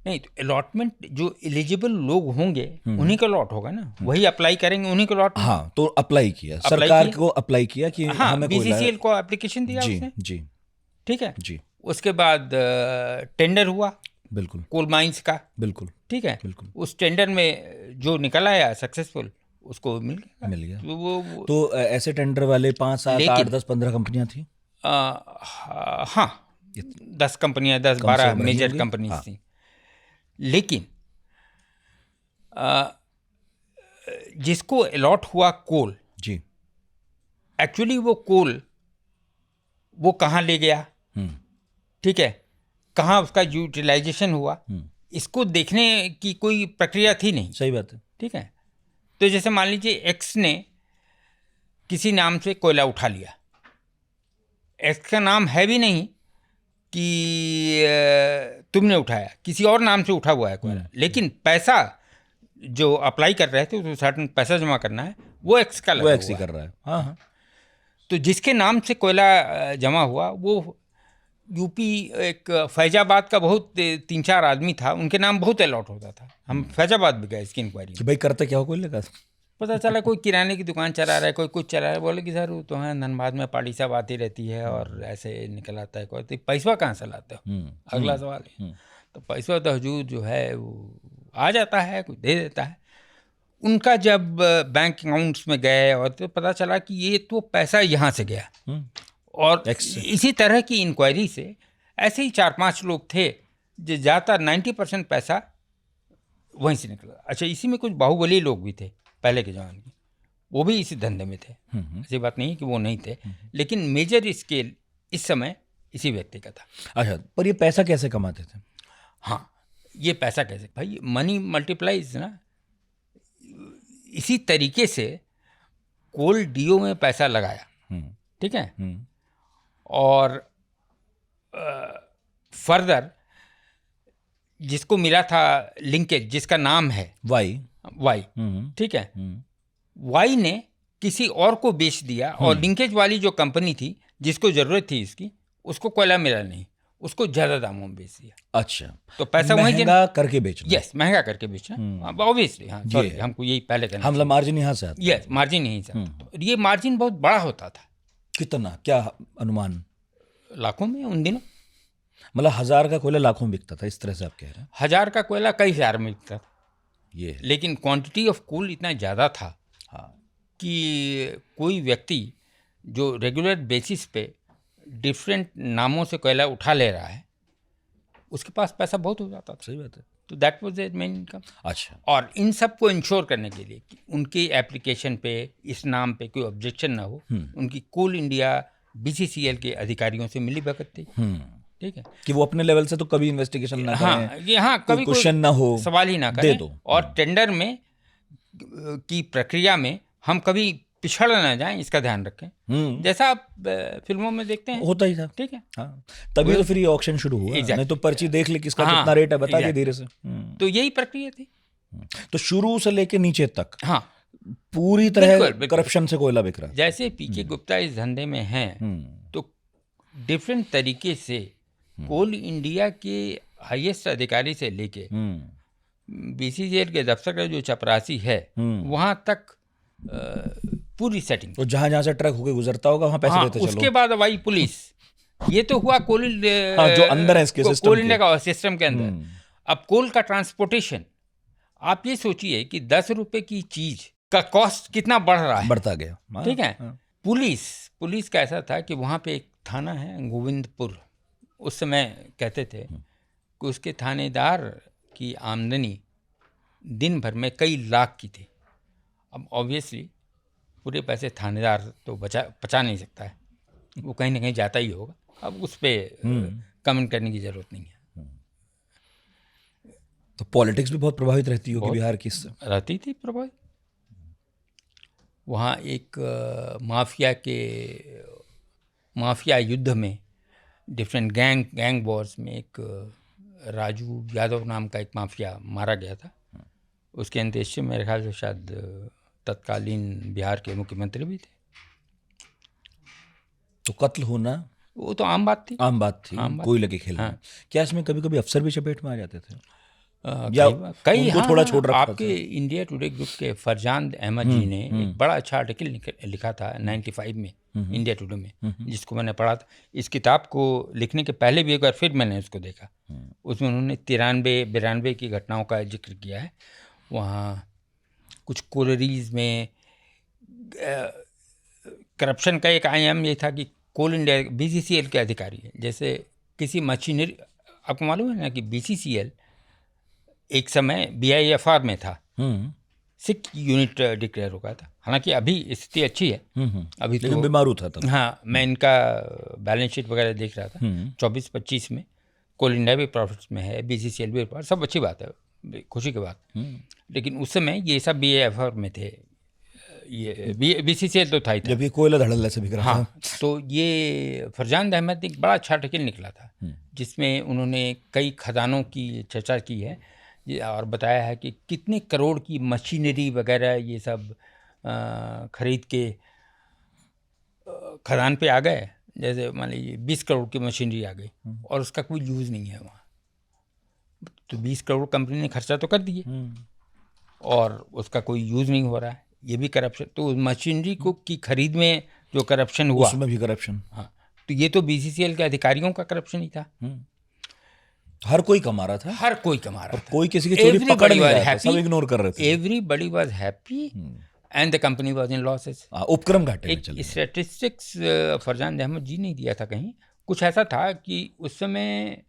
नहीं, तो अलॉटमेंट जो एलिजिबल लोग होंगे उन्हीं का लॉट होगा ना, वही अप्लाई करेंगे, उन्हीं को लॉट। हाँ, तो अप्लाई किया, सरकार को अप्लाई किया कि हाँ, हमें बीसीसीएल को एप्लीकेशन दिया जी, उसने। जी, ठीक है जी। उसके बाद टेंडर हुआ, बिल्कुल, कोल माइंस का। बिल्कुल, ठीक है, बिल्कुल। उस टेंडर में जो निकल आया सक्सेसफुल, उसको मिल गया। तो वो तो ऐसे टेंडर वाले 5, 7, 8, 10, 15 कंपनियां थी। हाँ, 10 कंपनियां, 10-12 मेजर कंपनीज थी। लेकिन जिसको अलॉट हुआ कोल, जी, एक्चुअली वो कोल वो कहाँ ले गया, ठीक है, कहाँ उसका यूटिलाइजेशन हुआ, इसको देखने की कोई प्रक्रिया थी नहीं। सही बात है। ठीक है, तो जैसे मान लीजिए एक्स ने किसी नाम से कोयला उठा लिया, एक्स का नाम है भी नहीं कि तुमने उठाया, किसी और नाम से उठा हुआ है कोयला, लेकिन पैसा जो अप्लाई कर रहे थे, तो सर्टेन पैसा जमा करना है, वो एक्स का लगा हुआ है, वो एक्स ही कर रहा है। हाँ हाँ। तो जिसके नाम से कोयला जमा हुआ वो यूपी, एक फैजाबाद का बहुत 3-4 आदमी था, उनके नाम बहुत अलॉट होता था। हम फैजाबाद भी गए इसकी इंक्वायरी कि भाई करते क्या हो कोयले का। पता चला कोई किराने की दुकान चला रहा है, कोई कुछ चला रहा है। बोले कि सर वो तो है धनबाद में पार्टी सब आती रहती है और ऐसे निकल आता है कोई, तो पैसा कहाँ से लाते हो, अगला सवाल है। तो पैसा तो हजूर जो है वो आ जाता है, कोई दे देता है। उनका जब बैंक अकाउंट्स में गए और तो पता चला कि ये तो पैसा यहाँ से गया, और इसी तरह की इंक्वायरी से ऐसे ही 4-5 लोग थे जो ज़्यादातर 90% पैसा वहीं से निकला। अच्छा, इसी में कुछ बाहुबली लोग भी थे पहले के ज़माने के, वो भी इसी धंधे में थे, ऐसी बात नहीं कि वो नहीं थे, लेकिन मेजर स्केल इस समय इसी व्यक्ति का था। अच्छा, पर ये पैसा कैसे कमाते थे? हाँ, ये पैसा कैसे, भाई मनी मल्टीप्लाइज ना, इसी तरीके से कोल डीओ में पैसा लगाया, ठीक है, और फर्दर जिसको मिला था लिंकेज, जिसका नाम है वाई, ठीक है, वाई ने किसी और को बेच दिया, और लिंकेज वाली जो कंपनी थी जिसको जरूरत थी इसकी, उसको कोयला मिला नहीं, उसको ज्यादा दामों में बेच दिया। अच्छा, तो पैसा वहीं महंगा करके बेचना। यस, महंगा करके बेचना, ऑब्वियसली। हाँ, सॉरी, हमको यही पहले कहना, हम मार्जिन यहाँ से आता है। यस, मार्जिन यहीं से। तो ये मार्जिन बहुत बड़ा होता था। कितना, क्या अनुमान? लाखों में उन दिनों। मतलब 1000 का कोयला लाखों में बिकता था, इस तरह से आप कह रहे हैं? 1000 का कोयला कई हजार में बिकता था, ये है। लेकिन क्वांटिटी ऑफ कोल इतना ज़्यादा था हाँ। कि कोई व्यक्ति जो रेगुलर बेसिस पे डिफरेंट नामों से कोयला उठा ले रहा है, उसके पास पैसा बहुत हो जाता था। सही बात है। तो that was their main income. अच्छा। और इन सब को इंश्योर करने के लिए कि उनके एप्लीकेशन पे इस नाम पे कोई ऑब्जेक्शन ना हो, उनकी कोल इंडिया BCCL के अधिकारियों से मिली भगत थी। ठीक है, कि वो अपने लेवल से तो कभी इन्वेस्टिगेशन ना हाँ, करें, ये हाँ, कोई कभी क्वेश्चन ना हो, सवाल ही ना दे करें, दो। और टेंडर में की प्रक्रिया में हम कभी पिछड़ ना जाएं, इसका ध्यान रखें, जैसा आप फिल्मों में देखते हैं होता ही था। ठीक है, हाँ, तभी तो फिर ये ऑक्शन शुरू हुआ। Exactly. नहीं तो पर्ची देख ली किसका हाँ, कितना रेट है बता दिए exactly. धीरे से। तो यही प्रक्रिया थी। तो शुरू से लेके नीचे तक हाँ, पूरी तरह बिल्कुल। करप्शन से कोयला बिक रहा है। जैसे PK गुप्ता इस धंधे में हैं, तो डिफरेंट तरीके से कोल इंडिया के हाईएस्ट अधिकारी से लेके BCCL के दफ्तर का जो चपरासी है, वहां तक पूरी सेटिंग। तो जहां जहां से ट्रक होके गुजरता होगा वहां पैसे हाँ, देते चलो। उसके बाद अब आई पुलिस। ये तो हुआ कोल हाँ, जो अंदर है इसके सिस्टम कोल के। इंडिया का सिस्टम के अंदर। अब कोल का ट्रांसपोर्टेशन, आप ये सोचिए कि 10 रुपए की चीज का कॉस्ट कितना बढ़ रहा है, बढ़ता गया। हाँ, ठीक है। हाँ। पुलिस का ऐसा था कि वहाँ पे एक थाना है गोविंदपुर, उस समय कहते थे कि उसके थानेदार की आमदनी दिन भर में कई लाख की थी। अब ऑब्वियसली पूरे पैसे थानेदार तो पचा नहीं सकता है, वो कहीं ना कहीं जाता ही होगा। अब उस पर कमेंट करने की जरूरत नहीं है। तो पॉलिटिक्स भी बहुत प्रभावित रहती होगी बिहार की इससे। रहती थी प्रभावित। वहाँ एक माफिया युद्ध में, डिफरेंट गैंग वॉर्स में, एक राजू यादव नाम का एक माफिया मारा गया था। उसके अंत्येष्टि मेरे ख्याल से शायद तत्कालीन बिहार के मुख्यमंत्री भी थे। तो कत्ल होना वो तो आम बात थी। कोयले के खेल में। क्या इसमें कभी कभी अफसर भी चपेट में आ जाते थे? कई उनको थोड़ा छोड़ रखा आपके इंडिया टुडे ग्रुप के फरजान अहमद जी ने एक बड़ा अच्छा आर्टिकल लिखा था 95 में इंडिया टुडे में, जिसको मैंने पढ़ा था। इस किताब को लिखने के पहले भी एक बार फिर मैंने उसको देखा। उसमें उन्होंने 93-92 की घटनाओं का जिक्र किया है। वहाँ कुछ कोलरीज में करप्शन का एक आयाम ये था कि कोल इंडिया BCCL के अधिकारी है, जैसे किसी मशीनरी, आपको मालूम है ना कि BCCL एक समय BIFR में था, 6 यूनिट डिक्लेयर हो गया था। हालांकि अभी स्थिति अच्छी है, अभी तो बीमारू था तब। हाँ, मैं इनका बैलेंस शीट वगैरह देख रहा था। 24-25 में कोल इंडिया भी प्रॉफिट्स में है, BCCL भी, सब अच्छी बात है, खुशी की बात। लेकिन उस समय ये सब BIFR में थे, ये BCCL तो था ही था जब ये कोयला धड़ल्ले से बिक रहा था। हाँ, तो ये फरजान अहमद एक बड़ा अच्छा आर्टिकल निकला था, जिसमें उन्होंने कई खदानों की चर्चा की है और बताया है कि कितने करोड़ की मशीनरी वगैरह ये सब खरीद के खदान पे आ गए। जैसे मान लीजिए 20 करोड़ की मशीनरी आ गई और उसका कोई यूज़ नहीं है वहाँ, तो 20 करोड़ कंपनी ने खर्चा तो कर दिए और उसका कोई यूज़ नहीं हो रहा है, ये भी करप्शन। तो मशीनरी को की खरीद में जो करप्शन हुआ, उसमें भी करप्शन। हाँ, तो ये तो BCCL के अधिकारियों का करप्शन ही था। हर कोई कमा रहा था, हर कोई कमा रहा था, कोई किसी की चोरी पकड़ नहीं रहा था, सब इग्नोर कर रहे थे। Everybody was happy and the company was in losses. उपक्रम घाटे में चले। एक स्टैटिस्टिक्स फरजान अहमद जी ने दिया था कहीं, कुछ ऐसा था कि उस समय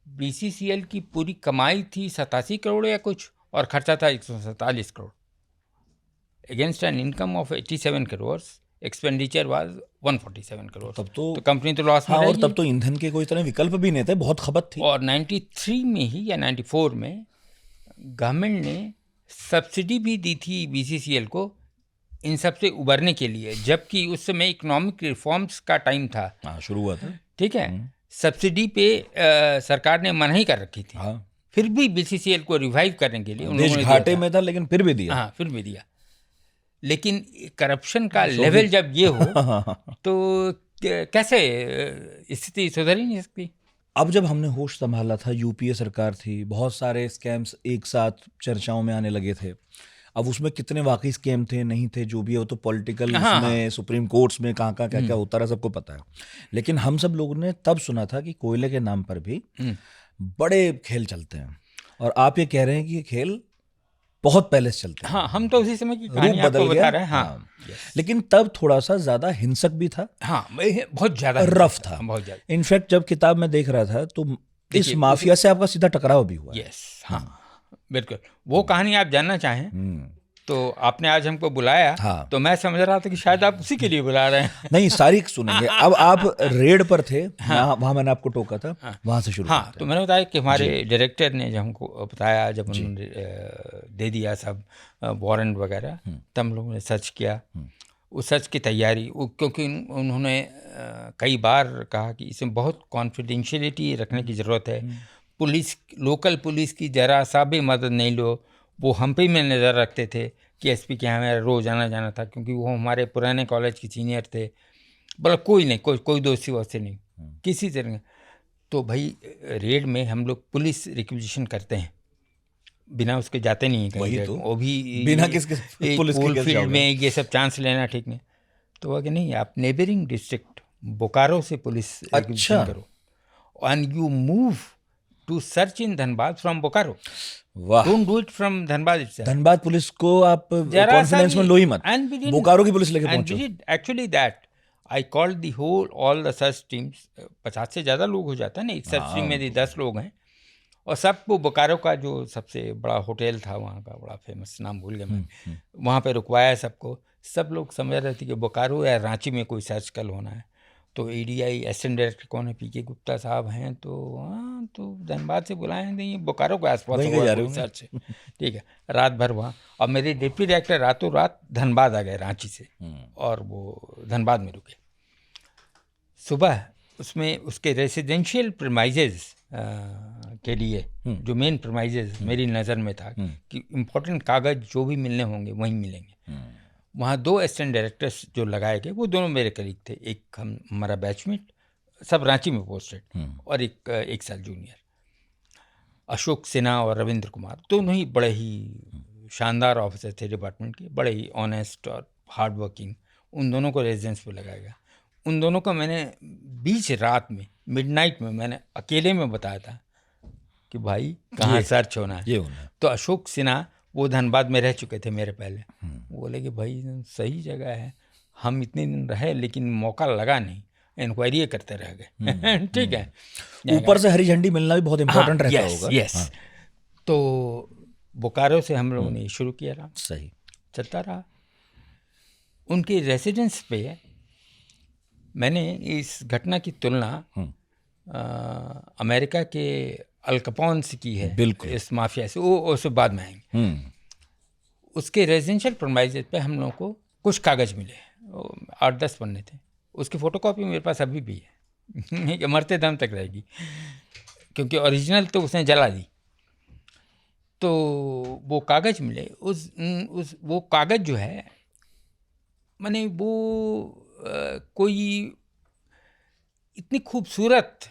BCCL की पूरी कमाई थी 87 करोड़ या कुछ, और खर्चा था 147 crore. Against an income of 87 crore, expenditure was 147 crore. तब तो कंपनी तो लॉस में और रहेगी। तब तो ईंधन के कोई तरह विकल्प भी नहीं थे, बहुत खपत थी। और 93 में ही या 94 में गवर्नमेंट ने सब्सिडी भी दी थी BCCL को इन सब से उबरने के लिए, जबकि उस समय इकोनॉमिक रिफॉर्म्स का टाइम था। हाँ, शुरू हुआ था। ठीक है, सब्सिडी पे सरकार ने मनाही कर रखी थी। हाँ, फिर भी BCCL को रिवाइव करने के लिए देश घाटे में था, लेकिन फिर भी दिया। हाँ, फिर भी दिया। लेकिन करप्शन का लेवल जब ये हो तो कैसे स्थिति सुधर ही नहीं सकती। अब जब हमने होश संभाला था, UPA सरकार थी, बहुत सारे स्कैम्स एक साथ चर्चाओं में आने लगे थे। अब उसमें कितने वाकई स्कैम थे नहीं थे जो भी है वो तो पॉलिटिकल उसमें सुप्रीम कोर्ट्स में कहाँ कहाँ क्या क्या होता रहा सबको पता है, लेकिन हम सब लोगों ने तब सुना था कि कोयले के नाम पर भी बड़े खेल चलते हैं, और आप ये कह रहे हैं कि ये खेल बहुत पहले से चलते हैं। हाँ, हम तो उसी समय की रूप कहानी आपको बदल बता गया। रहे हैं। हाँ, हाँ। लेकिन तब थोड़ा सा ज्यादा हिंसक भी था, हाँ, बहुत ज्यादा रफ था, बहुत ज्यादा। इनफैक्ट जब किताब में देख रहा था तो इस माफिया से आपका सीधा टकराव भी हुआ। यस, हाँ, बिल्कुल। वो कहानी आप जानना चाहें तो आपने आज हमको बुलाया। हाँ। तो मैं समझ रहा था कि शायद आप उसी के लिए बुला रहे हैं। नहीं, सारी सुनेंगे। अब आप रेड पर थे, वहां मैंने आपको टोका था, वहां से शुरू हाँ, करते तो मैंने बताया कि हमारे डायरेक्टर ने जब हमको बताया, जब उन्होंने दे दिया सब वारंट वगैरह, तब हम लोगों ने सर्च किया। उस सर्च की तैयारी, क्योंकि उन्होंने कई बार कहा कि इसमें बहुत कॉन्फिडेंशियलिटी रखने की ज़रूरत है। पुलिस, लोकल पुलिस की जरा सा भी मदद नहीं लो। वो हम पे में नज़र रखते थे कि एसपी के यहाँ मेरा रोज़ आना जाना था, क्योंकि वो हमारे पुराने कॉलेज के सीनियर थे। बोला कोई नहीं, कोई दोस्ती वोस्ती नहीं किसी तरह। तो भाई रेड में हम लोग पुलिस रिक्विजिशन करते हैं, बिना उसके जाते नहीं हैं कहीं। तो वो भी बिना किसके पुलिस के कैसे फील्ड जाओगे? में ये सब चांस लेना ठीक नहीं। तो वो कि नहीं, आप नेबरिंग डिस्ट्रिक्ट बोकारो से पुलिस रिक्विजिशन करो, and you move to search in Dhanbad from Bokaro. वाह, don't do it from Dhanbad itself. Dhanbad police को आप कॉन्फिडेंस में लो ही मत, बोकारो की पुलिस लेके पहुंचो। Actually that I called the whole all the search teams. 50 से ज़्यादा लोग हो जाता है ना एक सर्च टीम में, यदि 10 लोग हैं, और सबको बोकारो का जो सबसे बड़ा होटल था वहाँ का, बड़ा फेमस, नाम भूल गया मैं, वहाँ पे रुकवाया सबको। सब लोग समझ रहे थे कि बोकारो या रांची में कोई सर्च कल होना है। तो एडीआई असिस्टेंट डायरेक्टर कौन है, पीके गुप्ता साहब हैं, तो हाँ, तो धनबाद से बुलाए हैं, ये बोकारो के आसपास सर्च। ठीक है, रात भर वहाँ, और मेरे डिप्टी डायरेक्टर रातों रात धनबाद आ गए रांची से, और वो धनबाद में रुके। सुबह उसमें उसके रेसिडेंशियल प्रीमाइजेज के लिए जो मेन प्रीमाइजेज मेरी नज़र में था कि इम्पोर्टेंट कागज़ जो भी मिलने होंगे वहीं मिलेंगे। वहाँ 2 असिस्टेंट डायरेक्टर्स जो लगाए गए, वो दोनों मेरे कलीग थे। एक हमारा बैचमेट, सब रांची में पोस्टेड, और एक साल जूनियर, अशोक सिन्हा और रविंद्र कुमार। दोनों ही बड़े ही शानदार ऑफिसर थे डिपार्टमेंट के, बड़े ही ऑनेस्ट और हार्ड वर्किंग। उन दोनों को रेजिडेंस पे लगाया गया। उन दोनों को मैंने बीच रात में, मिडनाइट में, मैंने अकेले में बताया था कि भाई कहाँ सर्च होना है। तो अशोक सिन्हा, वो धनबाद में रह चुके थे मेरे पहले, बोले कि भाई सही जगह है, हम इतने दिन रहे लेकिन मौका लगा नहीं, इंक्वायरी करते रह गए। ठीक है, ऊपर से हरी झंडी मिलना भी बहुत इंपॉर्टेंट रहता होगा। यस। तो बोकारो से हम लोगों ने शुरू किया रहा, सही चलता रहा। उनके रेसिडेंस पे मैंने इस घटना की तुलना अमेरिका के अल कैपोन से की है। बिल्कुल, इस माफिया से, वो उससे बाद में आएंगे। उसके रेजिडेंशियल प्रीमाइजेज पे हम लोगों को कुछ कागज़ मिले, 8-10 पन्ने थे। उसकी फ़ोटोकॉपी मेरे पास अभी भी है, कि मरते दम तक रहेगी, क्योंकि ओरिजिनल तो उसने जला दी। तो वो कागज़ मिले, वो कागज़ जो है, माने वो कोई इतनी खूबसूरत,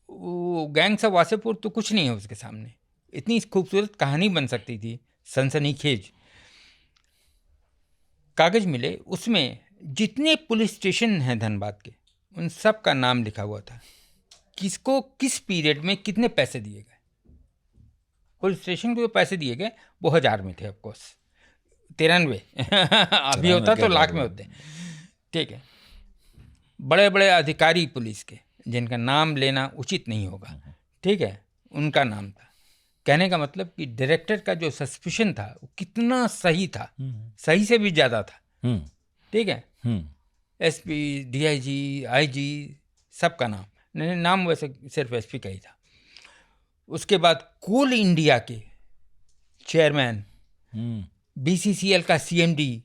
वो गैंग्स ऑफ वासेपुर तो कुछ नहीं है उसके सामने। इतनी खूबसूरत कहानी बन सकती थी, सनसनीखेज कागज़ मिले। उसमें जितने पुलिस स्टेशन हैं धनबाद के, उन सब का नाम लिखा हुआ था, किसको किस पीरियड में कितने पैसे दिए गए। पुलिस स्टेशन को जो पैसे दिए गए वो 1000 में थे, ऑफकोर्स 93 अभी होता तो लाख में होते। ठीक है, बड़े बड़े अधिकारी पुलिस के, जिनका नाम लेना उचित नहीं होगा, ठीक है, उनका नाम था। कहने का मतलब कि डायरेक्टर का जो सस्पिशन था वो कितना सही था, सही से भी ज़्यादा था। ठीक है, एसपी, डीआईजी, आईजी, सबका नाम, नाम वैसे सिर्फ एसपी का ही था। उसके बाद कोल इंडिया के चेयरमैन, बीसीसीएल का सीएमडी,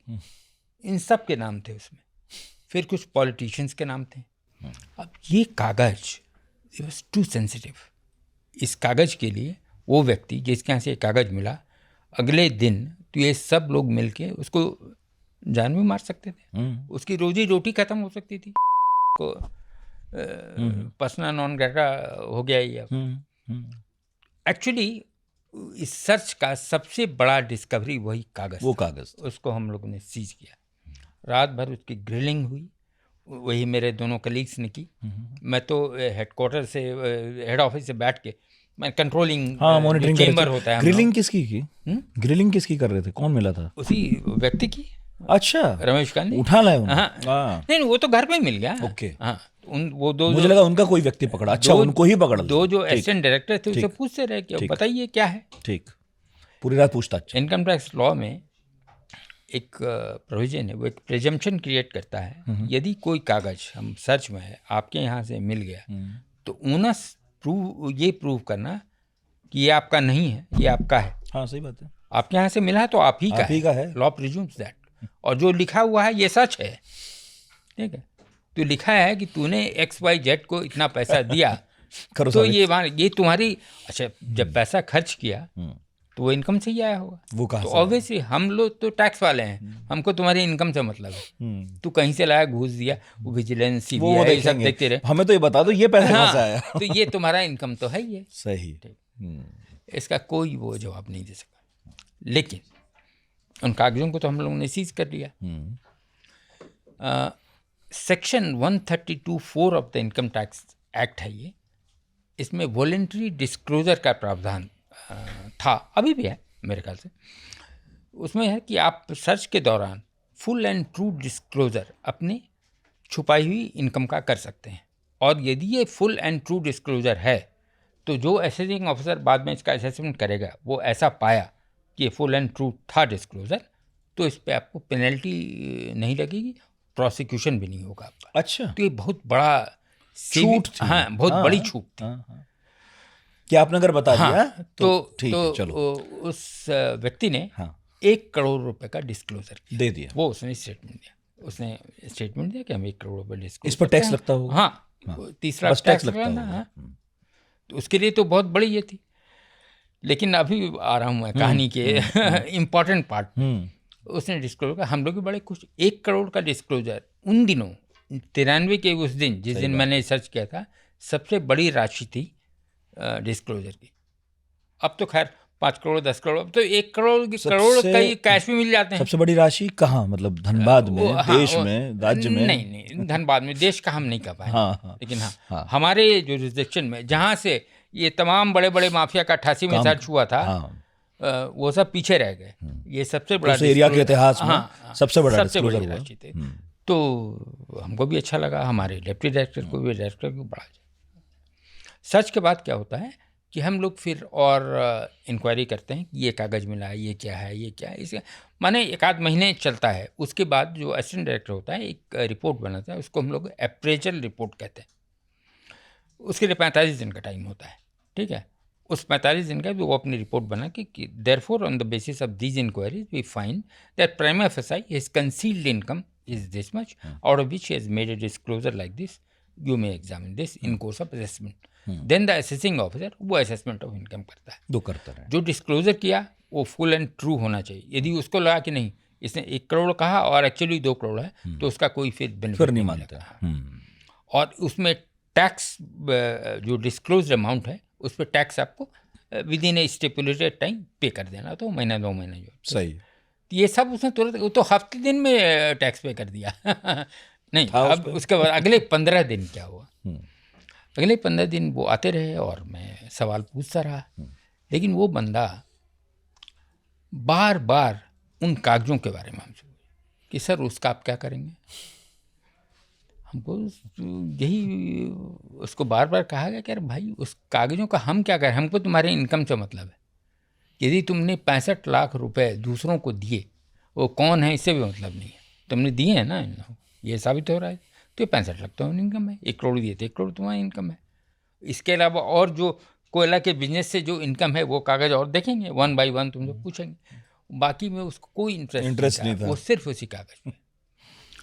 इन सब के नाम थे उसमें। फिर कुछ पॉलिटिशियंस के नाम थे। अब ये कागज़, इट वाज टू सेंसिटिव। इस कागज़ के लिए वो व्यक्ति जिसके यहाँ से ये कागज़ मिला, अगले दिन तो ये सब लोग मिलके उसको जान भी मार सकते थे, उसकी रोजी रोटी खत्म हो सकती थी, को पर्सना नॉन ग्रेटा हो गया ये। एक्चुअली इस सर्च का सबसे बड़ा डिस्कवरी वही कागज़ वो था। कागज़ उसको हम लोगों ने सीज किया। रात भर उसकी ग्रिलिंग हुई, वही मेरे दोनों कलीग्स ने की। मैं तो हेडक्वार्टर से, हेड ऑफिस से बैठ के मैं कंट्रोलिंग हाँ मॉनिटरिंग कर चेम्बर रहे होता है थे। हम ग्रिलिंग लोग, किसकी की? ग्रिलिंग किसकी कर रहे थे? कौन मिला था? उसी व्यक्ति की, अच्छा, रमेश गांधी। उठा लाए उन्हें? हाँ, हाँ, नहीं वो तो घर पे ही मिल गया। ओके। हाँ, वो दो मुझे जो लगा उनका कोई व्यक्ति पकड़ा। अच्छा, उनको ही पकड़ दो लिया। जो ठीक, असिस्टेंट डायरेक्टर थे उससे ठीक, पूछते रहे कि ठीक। बताइए क्या है। ठीक, पूरी रात पूछताछ। इनकम टैक्स लॉ में एक प्रोविजन है, वो एक प्रिजम्पशन क्रिएट करता है। यदि कोई कागज हम सर्च में है आपके यहाँ से मिल गया, तो ओनस ये प्रूव करना कि ये आपका नहीं है, ये आपका है। हाँ सही बात है। आपके यहाँ से मिला तो आप ही आप ही का है। Law presumes that. और जो लिखा हुआ है ये सच है, ठीक है। तो लिखा है कि तूने XYZ को इतना पैसा दिया करो तो साबित। ये तुम्हारी, अच्छा जब पैसा खर्च किया तो वो इनकम से ही आया होगा। वो कहाँ तो से आया? ऑब्वियसली हम लोग तो टैक्स वाले हैं, हमको तुम्हारी इनकम से मतलब है। तू कहीं से लाया, घूस दिया, वो विजिलेंस वो CBI सब देखेंगे। देखते रहे। हमें तो ये बता दो ये पैसा कहाँ से हाँ, आया। तो ये तुम्हारा इनकम तो है ही है। सही। इसका कोई वो जवाब नहीं दे सका। लेकिन उन कागजों को तो हम लोगों ने सीज कर लिया। Section 132(4) of the income tax act है ये। इसमें वॉलेंट्री डिस्क्लोजर का प्रावधान था, अभी भी है मेरे ख्याल से। उसमें है कि आप सर्च के दौरान फुल एंड ट्रू डिस्क्लोजर अपनी छुपाई हुई इनकम का कर सकते हैं। और यदि ये फुल एंड ट्रू डिस्क्लोजर है तो जो असेसिंग ऑफिसर बाद में इसका असेसमेंट करेगा वो ऐसा पाया कि ये फुल एंड ट्रू था डिस्क्लोजर, तो इस पर आपको पेनल्टी नहीं लगेगी, प्रोसिक्यूशन भी नहीं होगा आपका। अच्छा, तो ये बहुत बड़ा छूट थी। हाँ, बहुत बड़ी छूट थी। कि आपने अगर बता दिया तो ठीक है, चलो। उस व्यक्ति ने हाँ 1 करोड़ रुपए का डिस्क्लोजर दे दिया। वो उसने स्टेटमेंट दिया कि हम 1 करोड़ रुपए डिस्क्लोज। इस पर टैक्स लगता होगा। हाँ, तीसरा बस टैक्स लगता लगाना। होगा। हाँ, तो उसके लिए तो बहुत बड़ी ये थी। लेकिन अभी आ रहा हूँ मैं कहानी के इम्पॉर्टेंट पार्ट। उसने डिस्क्लोज का, हम लोग भी बड़े खुश। 1 करोड़ का डिस्क्लोजर उन दिनों 93 के उस दिन जिस दिन मैंने सर्च किया था, सबसे बड़ी राशि थी डिस्क्लोजर की। अब तो खैर 5 करोड़ 10 करोड़, अब तो 1 करोड़ कई कैश में मिल जाते हैं। सबसे बड़ी राशि कहाँ? मतलब धनबाद में, देश में, राज्य में? नहीं, धनबाद में, देश का हम नहीं कर पाए। हाँ, लेकिन हाँ, हमारे जुरिसडिक्शन में जहाँ से ये तमाम बड़े बड़े माफिया का 88 में सर्च हुआ था, वो सब पीछे रह गए। ये सबसे बड़ा एरिया के इतिहास में सबसे बड़ा डिस्क्लोजर हुआ। राशि थी। तो हमको भी अच्छा लगा, हमारे डिप्टी डायरेक्टर को भी, डायरेक्टर को बड़ा। सर्च के बाद क्या होता है कि हम लोग फिर और इंक्वायरी करते हैं कि ये कागज़ मिला है, ये क्या है, ये क्या है। इसका माने 1 आध महीने चलता है। उसके बाद जो असिस्टेंट डायरेक्टर होता है एक रिपोर्ट बनाता है, उसको हम लोग अप्रेजल रिपोर्ट कहते हैं। उसके लिए 45 दिन का टाइम होता है, ठीक है। उस 45 दिन का वो अपनी रिपोर्ट बना कि therefore on the basis of these inquiries we find that prima facie his concealed income is this much, out of which he has made a disclosure like this, you may examine this in course of assessment. Then the assessing officer वो assessment of income करता है। दो करता है। जो disclosure किया वो full and true होना चाहिए। यदि उसको लगा कि नहीं इसने 1 करोड़ कहा और एक्चुअली 2 करोड़ है, तो उसका कोई फिर बेनिफिट नहीं मानता। और उसमें टैक्स जो डिस्क्लोज अमाउंट है उस पर टैक्स आपको with in A stipulated time पे कर देना, तो महीना 2 महीना जो सही। ये सब उसने तुरंत, वो तो हफ्ते दिन में टैक्स पे कर दिया नहीं। अब उसके बाद अगले 15 दिन क्या हुआ, अगले 15 दिन वो आते रहे और मैं सवाल पूछता रहा। लेकिन वो बंदा बार बार उन कागजों के बारे में हमसे कि सर उसका आप क्या करेंगे। हमको यही उसको बार बार कहा गया कि अरे भाई उस कागजों का हम क्या करें, हमको तुम्हारे इनकम से मतलब है। यदि तुमने 65 लाख रुपए दूसरों को दिए, वो कौन है इससे भी मतलब नहीं है, तुमने दिए हैं ना, ये साबित हो रहा है। तो 65 लाख तो इनकम है, 1 करोड़ दिए थे, 1 करोड़ तुम्हारी इनकम है। इसके अलावा और जो कोयला के बिजनेस से जो इनकम है वो कागज़ और देखेंगे 1 by 1 तुम लोग पूछेंगे। बाकी में उसको कोई इंटरेस्ट नहीं था, वो सिर्फ उसी कागज़ में।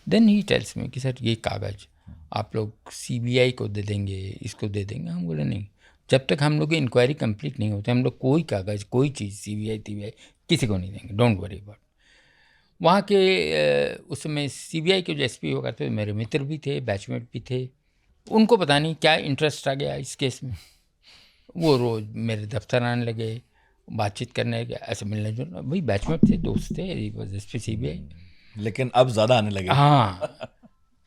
देन ही टेल्स में कि सर ये कागज़ आप लोग CBI को दे देंगे, इसको दे देंगे। हम बोले नहीं, जब तक हम लोग की इंक्वायरी कंप्लीट नहीं होती हम लोग कोई कागज़ कोई चीज़ CBI किसी को नहीं देंगे, डोंट वरी अबाउट। वहाँ के उस समय CBI के जो SP हुआ करते मेरे मित्र भी थे, बैचमेट भी थे। उनको पता नहीं क्या इंटरेस्ट आ गया इस केस में, वो रोज़ मेरे दफ्तर आने लगे, बातचीत करने गया, ऐसे मिलने जुलने, भाई बैचमेट थे, दोस्त थे, CBI। लेकिन अब ज्यादा आने लगे। हाँ,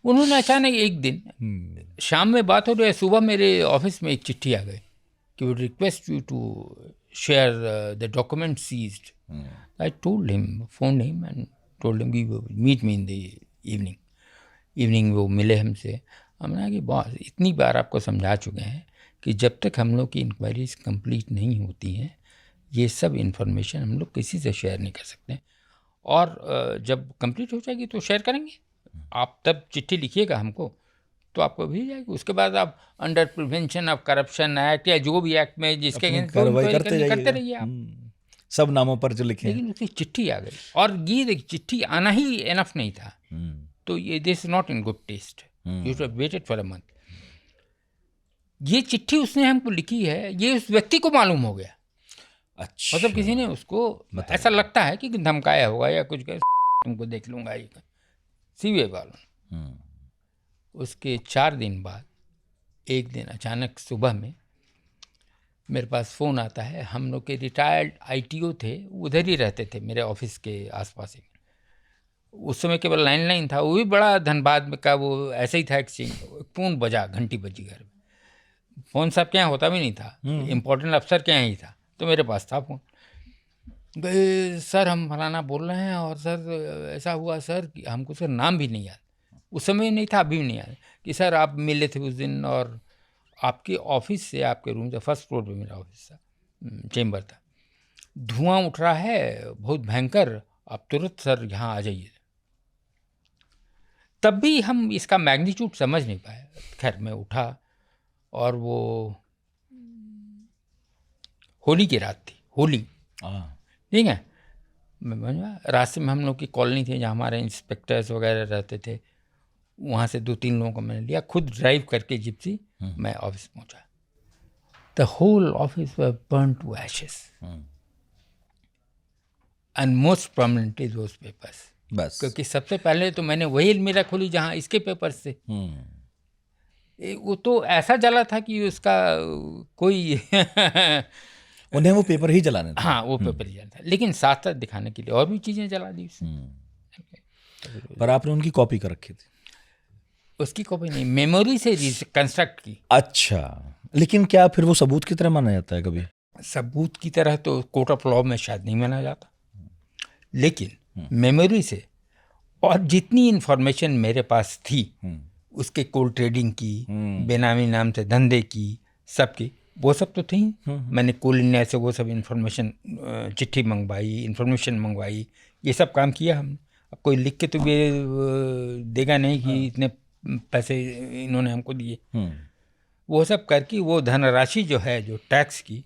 उन्होंने अचानक एक दिन शाम में बात हो रही है, सुबह मेरे ऑफिस में एक चिट्ठी आ गई कि वो request you to share the document seized. I told him, phone him and told him we meet me in the evening. वो मिले हमसे, हमने कहा कि बॉस इतनी बार आपको समझा चुके हैं कि जब तक हम लोग की इंक्वायरीज कंप्लीट नहीं होती हैं, ये सब इन्फॉर्मेशन हम लोग किसी से शेयर नहीं कर सकते, और जब कंप्लीट हो जाएगी तो शेयर करेंगे। आप तब चिट्ठी लिखिएगा हमको तो आपको भेज जाएगी। उसके बाद आप under prevention of corruption act या जो भी एक्ट में जिसके against कार्रवाई inquiry करते जाइए। रहिए आप। सब नामों पर जो लिखे हैं। लेकिन उसकी चिट्ठी आ गई, और ये देखिए चिट्ठी आना ही एनफ नहीं था। तो ये this not in good taste, you should waited for a month. ये चिट्ठी उसने हमको लिखी है, ये उस व्यक्ति को मालूम हो गया। अच्छा, मतलब किसी ने उसको ऐसा लगता है कि धमकाया होगा या कुछ कहे, तुमको देख लूंगा ये CBI वालों। उसके 4 दिन बाद एक दिन अचानक सुबह में मेरे पास फ़ोन आता है। हम लोग के रिटायर्ड ITO थे, उधर ही रहते थे मेरे ऑफिस के आसपास ही। उस समय केवल लैंडलाइन था, वो भी बड़ा धनबाद में का, वो ऐसे ही था एक्सचेंज। फ़ोन बजा, घंटी बजी घर में। फ़ोन साहब के यहाँ होता भी नहीं था, इम्पोर्टेंट अफसर के यहाँ ही था, तो मेरे पास था फ़ोन। सर हम फलाना बोल रहे हैं, और सर ऐसा हुआ सर कि हमको सर नाम भी नहीं याद, उस समय नहीं था, अभी भी नहीं याद, कि सर आप मिले थे उस दिन, और आपके ऑफिस से, आपके रूम से, फर्स्ट फ्लोर पे मेरा ऑफिस था, चेम्बर था, धुआं उठ रहा है बहुत भयंकर, आप तुरंत सर यहाँ आ जाइए। तब भी हम इसका मैग्नीट्यूड समझ नहीं पाए। खैर मैं उठा, और वो होली की रात थी, होली, ठीक है। मैं रास्ते में हम लोग की कॉलोनी थी जहाँ हमारे इंस्पेक्टर्स वगैरह रहते थे, वहाँ से 2-3 लोगों को मैंने लिया, खुद ड्राइव करके जिप्सी मैं ऑफिस पहुँचा। The whole office were burn to ashes and most prominently those papers. बस, क्योंकि सबसे पहले तो मैंने वही अलमीरा खोली जहाँ इसके पेपर्स थे। वो तो ऐसा जला था कि उसका कोई उन्हें वो पेपर ही जलाने थे। हाँ, वो पेपर ही जला था, लेकिन साथ साथ दिखाने के लिए और भी चीज़ें जला दी उसने। पर आपने उनकी कॉपी कर रखी थी? उसकी कॉपी नहीं, मेमोरी से कंस्ट्रक्ट की। अच्छा, लेकिन क्या फिर वो सबूत की तरह माना जाता है कभी? सबूत की तरह तो कोर्ट ऑफ लॉ में शायद नहीं माना जाता, लेकिन मेमोरी से, और जितनी इंफॉर्मेशन मेरे पास थी उसके कोल्ड ट्रेडिंग की, बेनामी नाम से धंधे की, सबकी, वो सब तो थी। मैंने कोल इंडिया से वो सब इंफॉर्मेशन, चिट्ठी मंगवाई, इंफॉर्मेशन मंगवाई, ये सब काम किया हमने। अब कोई लिख के तो ये देगा नहीं कि इतने पैसे इन्होंने हमको दिए। वो सब करके वो धनराशि जो है, जो टैक्स की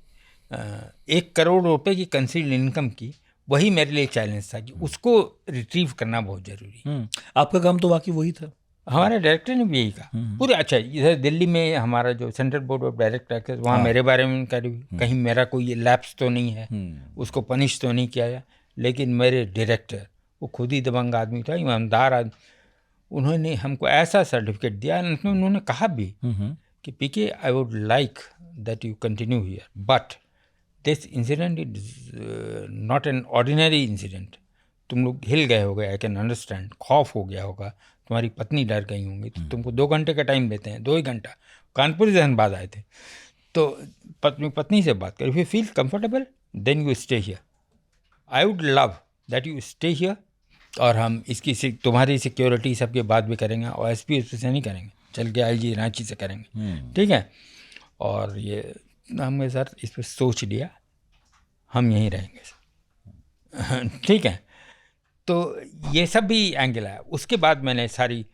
1 करोड़ रुपए की कंसील्ड इनकम की, वही मेरे लिए चैलेंज था कि उसको रिट्रीव करना बहुत जरूरी। आपका काम तो वाकई वही था। हमारे डायरेक्टर ने भी यही कहा पूरे। अच्छा, इधर दिल्ली में हमारा जो सेंट्रल बोर्ड ऑफ डायरेक्टर, वहाँ मेरे बारे में इनक्वायरी हुई, कहीं मेरा कोई लैप्स तो नहीं है, उसको पनिश तो नहीं किया गया। लेकिन मेरे डायरेक्टर, वो खुद ही दबंग आदमी था, ईमानदार आदमी, उन्होंने हमको ऐसा सर्टिफिकेट दिया। उन्होंने कहा भी कि PK, I would like that you continue here, but this incident is not an ordinary incident. तुम लोग हिल गए होगे, आई कैन अंडरस्टैंड, खौफ हो गया होगा, तुम्हारी पत्नी डर गई होंगी, तो तुमको 2 घंटे का टाइम देते हैं, 2 ही घंटा। कानपुर से धनबाद आए थे, तो पत्नी से बात करें, if you feel comfortable then you stay here, I would love that you stay here, और हम इसकी तुम्हारी सिक्योरिटी सबके बात भी करेंगे, और SP से नहीं करेंगे, चल के IG रांची से करेंगे, ठीक है। और ये हमने सर इस पर सोच लिया, हम यहीं रहेंगे सर, ठीक है। तो ये सब भी एंगल आया। उसके बाद मैंने सारी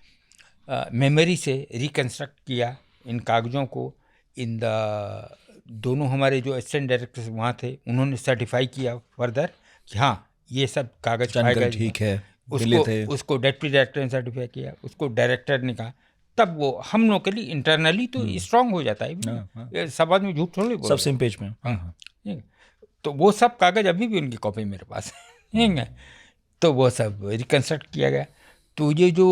मेमोरी से रिकन्स्ट्रक्ट किया इन कागज़ों को। इन द दोनों हमारे जो असिस्टेंट डायरेक्टर्स वहाँ थे, उन्होंने सर्टिफाई किया फर्दर कि हाँ ये सब कागज़ पाए गए, ठीक है। उसको डेप्टी डायरेक्टर ने सर्टिफाई किया, उसको डायरेक्टर ने कहा, तब वो हम लोग के लिए इंटरनली तो स्ट्रांग हो जाता है। सब आदमी झूठ थोड़ी बोल, सब सेम पेज में। तो वो सब कागज़ अभी भी उनकी कॉपी मेरे पास है। तो वो सब रिकन्स्ट्रक्ट किया गया। तो ये जो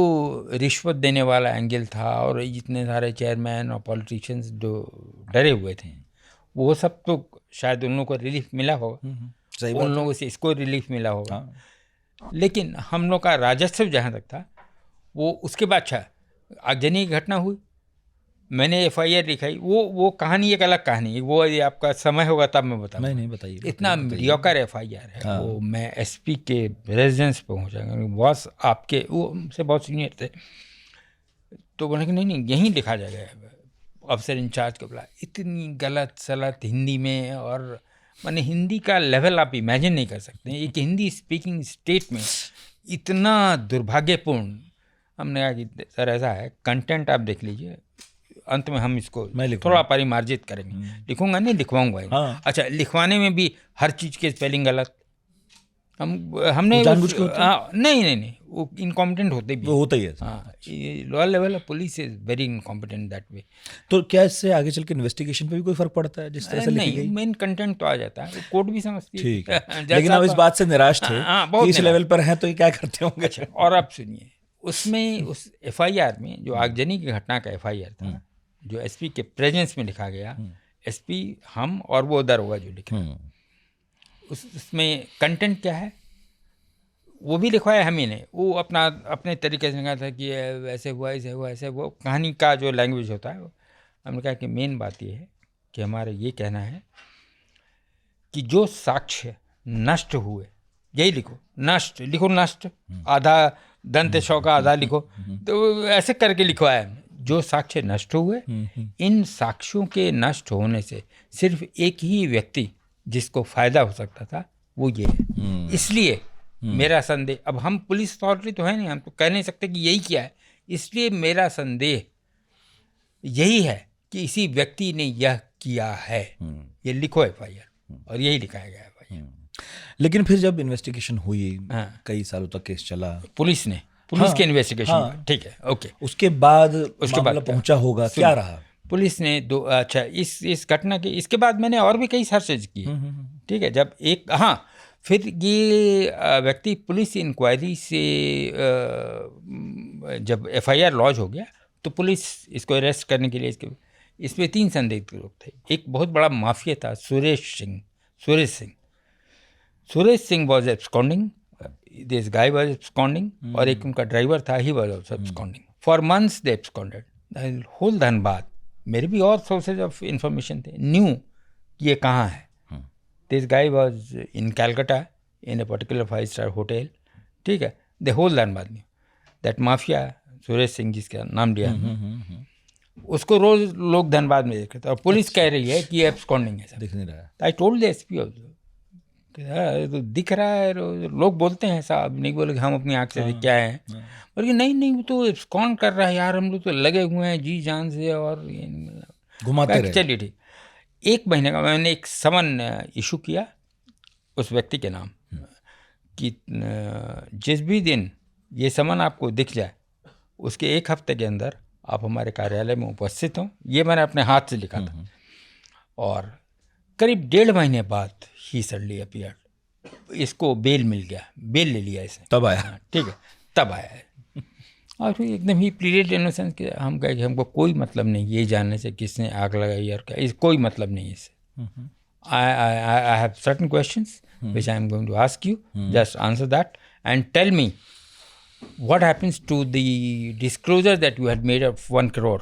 रिश्वत देने वाला एंगल था, और जितने सारे चेयरमैन और पॉलिटिशियंस जो डरे हुए थे, वो सब तो शायद उन लोगों को रिलीफ मिला होगा, सही बात उन है। लोगों से इसको रिलीफ मिला होगा। हाँ। लेकिन हम लोग का राजस्व जहाँ तक था वो उसके बाद अच्छा आगजनी की घटना हुई, मैंने FIR लिखाई, वो कहानी एक अलग कहानी है, वो यदि आपका समय होगा तब मैं बताऊंगा। नहीं बताइए, इतना मीडियोकर FIR है। हाँ। वो मैं SP के रेजिडेंस पे पहुँचा, बॉस आपके वो हमसे बहुत सीनियर थे, तो बोले कि नहीं यहीं लिखा जाएगा। अफसर इंचार्ज को बोला, इतनी गलत सलत हिंदी में, और माने हिंदी का लेवल आप इमेजिन नहीं कर सकते। एक हिंदी स्पीकिंग स्टेट में इतना दुर्भाग्यपूर्ण। हमने कहा कि सर ऐसा है, कंटेंट आप देख लीजिए, अंत में हम इसको थोड़ा परिमार्जित करेंगे। लिखूंगा नहीं, लिखवाऊंगा। हाँ। अच्छा, लिखवाने में भी हर चीज़ के स्पेलिंग गलत। हमने जानबूझ के होता है? नहीं, वो इनकॉम्पिटेंट होते भी, वो होता ही है। हाँ, lower level of police is very incompetent that way. तो क्या इससे आगे चल के इन्वेस्टिगेशन पे भी कोई फर्क पड़ता है जिस तरह से लिखी गई? नहीं, मेन कंटेंट तो आ जाता है, कोर्ट भी समझती है। ठीक है। लेकिन आप इस बात से निराश थे कि इस लेवल पर हैं तो ये क्या करते होंगे? अच्छा, और आप सुनिए, उसमें उस FIR में जो आगजनी की घटना का FIR था, जो SP के प्रेजेंस में लिखा गया, SP हम और वो दरोगा जो लिखा, उसमें कंटेंट क्या है वो भी लिखवाया हम ही ने। वो अपने तरीके से कहा था कि ऐसे हुआ, ऐसे हुआ, ऐसे वो कहानी का जो लैंग्वेज होता है। हमने कहा कि मेन बात ये है कि हमारा ये कहना है कि जो साक्ष्य नष्ट हुए, यही लिखो, नष्ट लिखो, नष्ट आधा दंत शौ का आधा लिखो, तो ऐसे करके लिखवाया हमने। जो साक्ष्य नष्ट हुए, इन साक्ष्यों के नष्ट होने से सिर्फ एक ही व्यक्ति जिसको फायदा हो सकता था वो ये है। इसलिए मेरा संदेह, अब हम पुलिस अथॉरिटी तो है नहीं, हम तो कह नहीं सकते कि यही किया है, इसलिए मेरा संदेह यही है कि इसी व्यक्ति ने यह किया है। ये लिखो FIR, और यही लिखाया गया FIR। लेकिन फिर जब इन्वेस्टिगेशन हुई, हाँ। कई सालों तक केस चला, पुलिस के इन्वेस्टिगेशन, ठीक है, ओके। उसके बाद मामला पहुंचा होगा, क्या रहा? पुलिस ने अच्छा, इस घटना के इसके बाद मैंने और भी कई सर्चेज किए, ठीक है। जब फिर ये व्यक्ति पुलिस इंक्वायरी से जब FIR लॉन्च हो गया, तो पुलिस इसको अरेस्ट करने के लिए इसमें 3 संदिग्ध लोग थे। एक बहुत बड़ा माफिया था, Suresh Singh was absconding, this guy was absconding, और एक उनका ड्राइवर था, he was also absconding. For months they absconded. Whole Dhanbad, मेरे भी और सोर्सेज ऑफ इंफॉर्मेशन थे, न्यू कि ये कहाँ है। This guy was in Calcutta in a particular 5-star hotel, ठीक है। The whole Dhanbad knew that mafia, Suresh Singh जिसका नाम लिया, उसको रोज लोग धनबाद में देखते, और पुलिस कह रही है कि एब्सकॉन्डिंग है, दिख नहीं रहा। आई टोल्ड द SP तो दिख रहा है, लोग बोलते हैं साहब, नहीं बोले कि हम अपनी आँख से देख के आए हैं, बोले नहीं वो तो एब्सकॉन्ड कर रहा है यार, हम लोग तो लगे हुए हैं जी जान से, और घुमाते रहे। चलिए ठीक। 1 महीने का मैंने एक समन इशू किया उस व्यक्ति के नाम कि जिस भी दिन ये समन आपको दिख जाए, उसके 1 हफ्ते के अंदर आप हमारे कार्यालय में उपस्थित हों। ये मैंने अपने हाथ से लिखा था। और करीब 1.5 महीने बाद ही सडनली अपीयर्ड, इसको बेल मिल गया, बेल ले लिया इसे, तब आया, ठीक है, तब आया है। और फिर एकदम ही प्लीडेड इनोसेंस कि हम कहे कि हमको कोई मतलब नहीं ये जानने से किसने आग लगाई और क्या, इस कोई मतलब नहीं इससे। I have certain questions which I am going to ask you, just answer that and tell me what happens to the disclosure that you had made of 1 crore,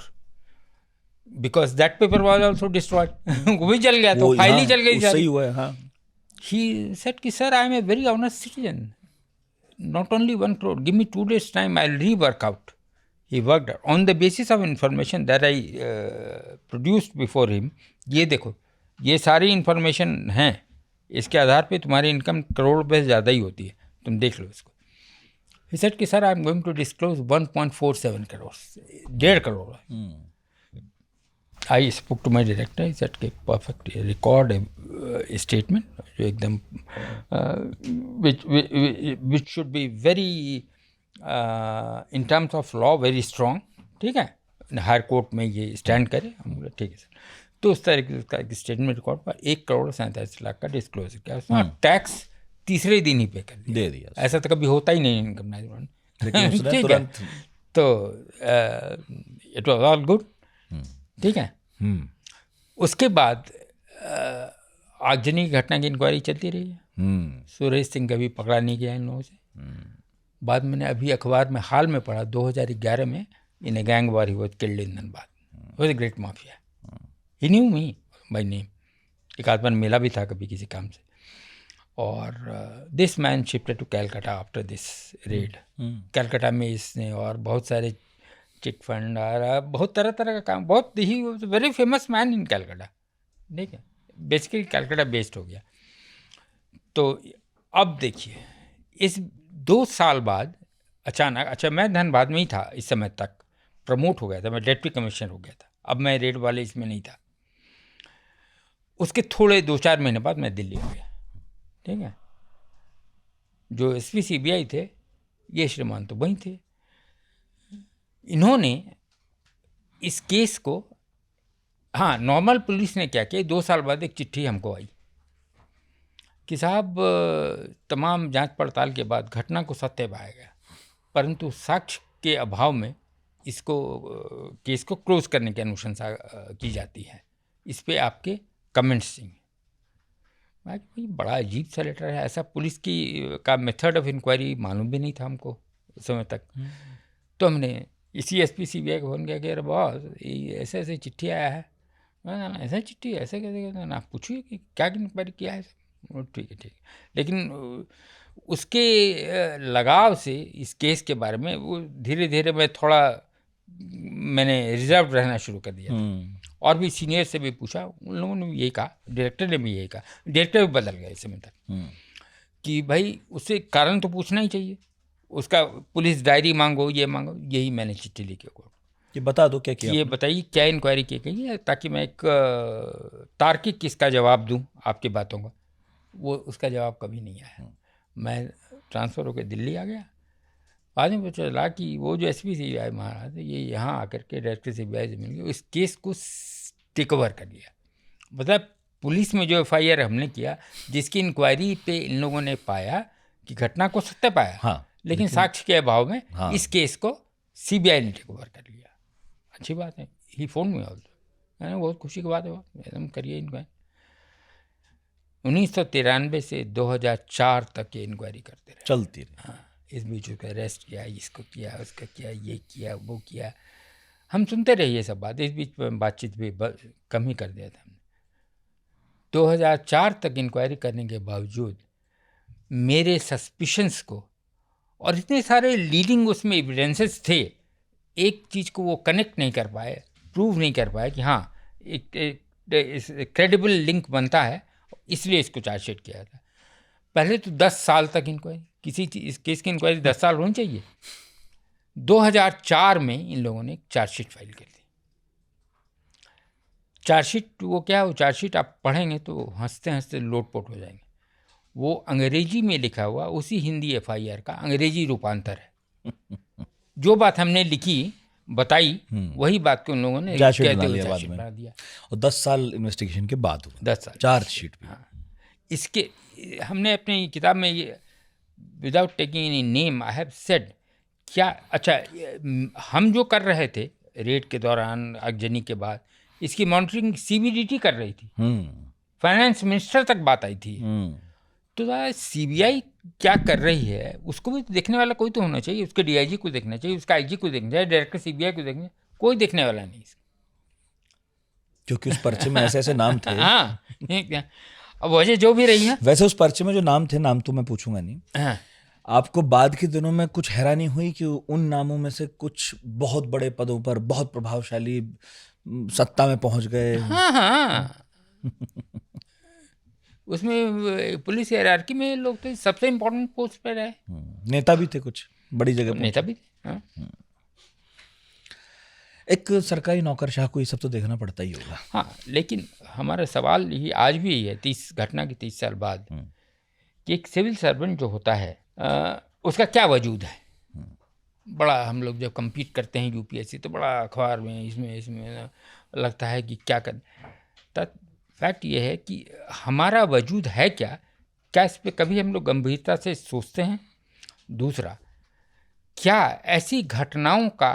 because that paper was also destroyed. वो भी जल गया, तो file ही जल गई। सही हुआ है। हाँ, he said कि sir, I am a very honest citizen, not only 1 crore, give me 2 days time, I'll rework out. He worked out on the basis of information that I produced before him. ये देखो, ये सारी information हैं, इसके आधार पे तुम्हारी income crore रुपये से ज़्यादा ही होती है, तुम देख लो इसको। He said कि sir, I am going to disclose 1.47 crores, 1.5 crore. I spoke to my director. He said कि perfect, record a statement जो एकदम which should be very in terms of law very strong, ठीक है, higher court में ये stand करे। हम बोले ठीक है सर। तो उस तरह की उसका स्टेटमेंट रिकॉर्ड पर 1,47,00,000 का डिस्क्लोज किया, उसमें टैक्स तीसरे दिन ही पे कर दिया, दे दिया। ऐसा तो कभी होता ही नहीं इनकम टैक्स, ठीक है। तो इट वाज ऑल गुड, ठीक है। उसके बाद आगजनी की घटना की इंक्वायरी चलती रही है। सुरेश सिंह कभी पकड़ा नहीं गया इन लोगों से। बाद मैंने अभी अखबार में हाल में पढ़ा 2011 में in a gang war he was killed in Dhanbad. Was a great mafia. He knew me by name. एक आध बार मिला भी था कभी किसी काम से। और this man shifted to Calcutta after this raid. Calcutta में इसने और बहुत सारे चिट फंड और बहुत तरह तरह का काम, बहुत ही very famous man in Calcutta. ठीक है, बेसिकली कैलकाटा बेस्ड हो गया। तो अब देखिए इस 2 साल बाद अचानक, अच्छा मैं धनबाद में ही था इस समय तक, प्रमोट हो गया था, मैं डिप्टी कमिश्नर हो गया था। अब मैं रेड वाले इसमें नहीं था। उसके थोड़े 2-4 महीने बाद मैं दिल्ली हो गया। ठीक है, जो एसपी सीबीआई थे ये श्रीमान तो वहीं थे। इन्होंने इस केस को, हाँ नॉर्मल पुलिस ने क्या किया, 2 साल बाद एक चिट्ठी हमको आई कि साहब तमाम जांच पड़ताल के बाद घटना को सत्य पाया गया, परंतु साक्ष्य के अभाव में इसको केस को क्लोज करने की अनुशंसा की जाती है। इस पे आपके कमेंट्स चाहिए। भाई बड़ा अजीब सा लेटर है, ऐसा पुलिस की का मेथड ऑफ इंक्वायरी मालूम भी नहीं था हमको उस समय तक। तो हमने इसी एसपी सीबीआई को फोन किया कि अरे बॉस ये ऐसे ऐसे चिट्ठी आया है। ना ऐसा चिट्ठी ऐसे कैसे, ना पूछिए कि क्या इंक्वायरी किया है। ठीक है, लेकिन उसके लगाव से इस केस के बारे में वो धीरे धीरे मैंने रिजर्व रहना शुरू कर दिया था। और भी सीनियर से भी पूछा, उन लोगों ने भी यही कहा, डायरेक्टर ने भी यही कहा, डायरेक्टर भी बदल गया इस समय तक कि भाई उससे कारण तो पूछना ही चाहिए, उसका पुलिस डायरी मांगो, ये मांगो। यही मैंने चिट्ठी लिखी को ये बता दो क्या किया, ये बताइए क्या इंक्वायरी की गई है, ताकि मैं एक तार्किक किसका जवाब दूं आपकी बातों का। वो उसका जवाब कभी नहीं आया। मैं ट्रांसफ़र होकर दिल्ली आ गया। बाद में पता चला कि वो जो एसपी सीबीआई महाराज ये यहाँ आकर के डायरेक्टर सीबीआई से मिल गए, इस केस को टेक ओवर कर लिया। मतलब पुलिस में जो एफआईआर हमने किया, जिसकी इंक्वायरी पे इन लोगों ने पाया कि घटना को सत्य पाया, हाँ, लेकिन साक्ष्य के अभाव में हाँ, इस केस को सीबीआई ने टेक ओवर कर लिया। अच्छी बात है। ही फोन में मैंने बहुत खुशी की बात है, एकदम करिए इंक्वायरी। 1993 से 2004 तक ये इंक्वायरी करते रहे, चलती रही। हाँ, इस बीच उसका अरेस्ट किया, इसको किया, उसका किया, ये किया, वो किया। हम सुनते रहे ये सब बात। इस बीच बातचीत भी कम ही कर दिया था हमने। 2004 तक इंक्वायरी करने के बावजूद मेरे सस्पिशंस को, और इतने सारे लीडिंग उसमें एविडेंसेस थे, एक चीज़ को वो कनेक्ट नहीं कर पाए, प्रूव नहीं कर पाए कि हाँ एक क्रेडिबल लिंक बनता है, इसलिए इसको चार्जशीट किया था। पहले तो 10 साल तक इंक्वायरी, किसी इस केस की इंक्वायरी 10 साल होनी चाहिए। 2004 में इन लोगों ने चार्जशीट फाइल कर दी। चार्जशीट वो क्या, वो चार्जशीट आप पढ़ेंगे तो हंसते हंसते लोटपोट हो जाएंगे। वो अंग्रेजी में लिखा हुआ उसी हिंदी एफआईआर का अंग्रेजी रूपांतर है। जो बात हमने लिखी बताई, वही बात को उन लोगों ने चार्जशीट बना दिया। और 10 साल इन्वेस्टिगेशन के बाद हुआ 10 साल चार्जशीट भी। हाँ, इसके हमने अपनी किताब में ये without taking any name I have said क्या, अच्छा हम जो कर रहे थे रेड के दौरान, आगजनी के बाद, इसकी मॉनिटरिंग सीबीडीटी कर रही थी। फाइनेंस मिनिस्टर तक बात आई थी। तो सीबीआई क्या कर रही है उसको भी देखने वाला कोई तो होना चाहिए। उसके डीआईजी को देखना चाहिए, उसका आईजी को देखना चाहिए, डायरेक्टर सीबीआई को देखना, कोई देखने वाला नहीं, क्योंकि उस पर्चे में ऐसे ऐसे नाम थे। हाँ, अब वजह जो भी रही है। वैसे उस पर्चे में जो नाम थे, नाम तो मैं पूछूंगा नहीं, हाँ, आपको बाद के दिनों में कुछ हैरानी हुई कि उन नामों में से कुछ बहुत बड़े पदों पर, बहुत प्रभावशाली सत्ता में पहुंच गए? हाँ हाँ उसमें पुलिस हायरार्की में लोग थे, सबसे इम्पोर्टेंट पोस्ट पे रहे। नेता भी थे, कुछ बड़ी जगह नेता भी थे। हाँ। एक सरकारी नौकरशाह को ये सब तो देखना पड़ता ही होगा। हाँ, लेकिन हमारा सवाल यही आज भी यही है, 30 घटना के 30 साल बाद, कि एक सिविल सर्वेंट जो होता है उसका क्या वजूद है। बड़ा हम लोग जब compete करते हैं यूपीएससी, तो बड़ा अखबार में इसमें लगता है कि क्या कर, फैक्ट ये है कि हमारा वजूद है क्या इस पे कभी हम लोग गंभीरता से सोचते हैं? दूसरा, क्या ऐसी घटनाओं का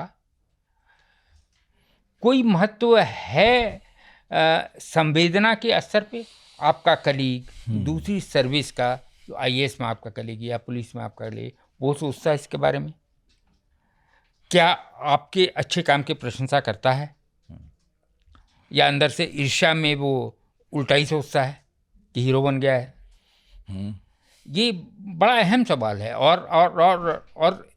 कोई महत्व है संवेदना के स्तर पे आपका कलीग दूसरी सर्विस का, जो IAS में आपका कलीग या पुलिस में आपका कलीग, वो सोचता है इसके बारे में? क्या आपके अच्छे काम की प्रशंसा करता है, या अंदर से ईर्ष्या में वो उल्टा ही सोचता है कि हीरो बन गया है? ये बड़ा अहम सवाल है। और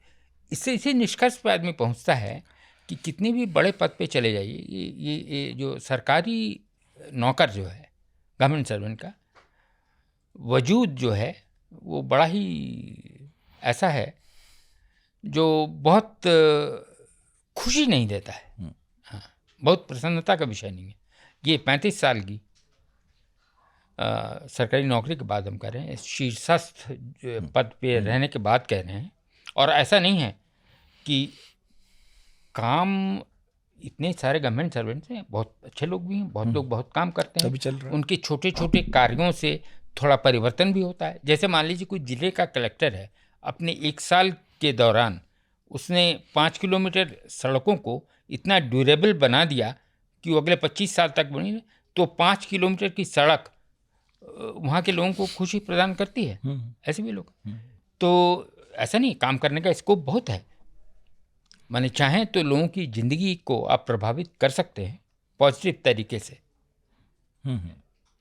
इससे इसी निष्कर्ष पर आदमी पहुंचता है कि कितने भी बड़े पद पे चले जाइए, ये जो सरकारी नौकर जो है, गवर्नमेंट सर्वेंट का वजूद जो है वो बड़ा ही ऐसा है जो बहुत खुशी नहीं देता है। हाँ, बहुत प्रसन्नता का विषय नहीं है। ये 35 साल की सरकारी नौकरी के बाद हम कह रहे हैं, शीर्षस्थ पद पे रहने के बाद कह रहे हैं। और ऐसा नहीं है कि काम इतने सारे गवर्नमेंट सर्वेंट्स हैं, बहुत अच्छे लोग भी हैं, बहुत लोग बहुत काम करते हैं, चल रहा है। उनके छोटे छोटे कार्यों से थोड़ा परिवर्तन भी होता है। जैसे मान लीजिए कोई जिले का कलेक्टर है, अपने 1 साल के दौरान उसने 5 किलोमीटर सड़कों को इतना ड्यूरेबल बना दिया कि वो अगले 25 साल तक बनी रहे, तो 5 किलोमीटर की सड़क वहाँ के लोगों को खुशी प्रदान करती है। ऐसे भी लोग, तो ऐसा नहीं, काम करने का स्कोप बहुत है। माने चाहें तो लोगों की ज़िंदगी को आप प्रभावित कर सकते हैं पॉजिटिव तरीके से,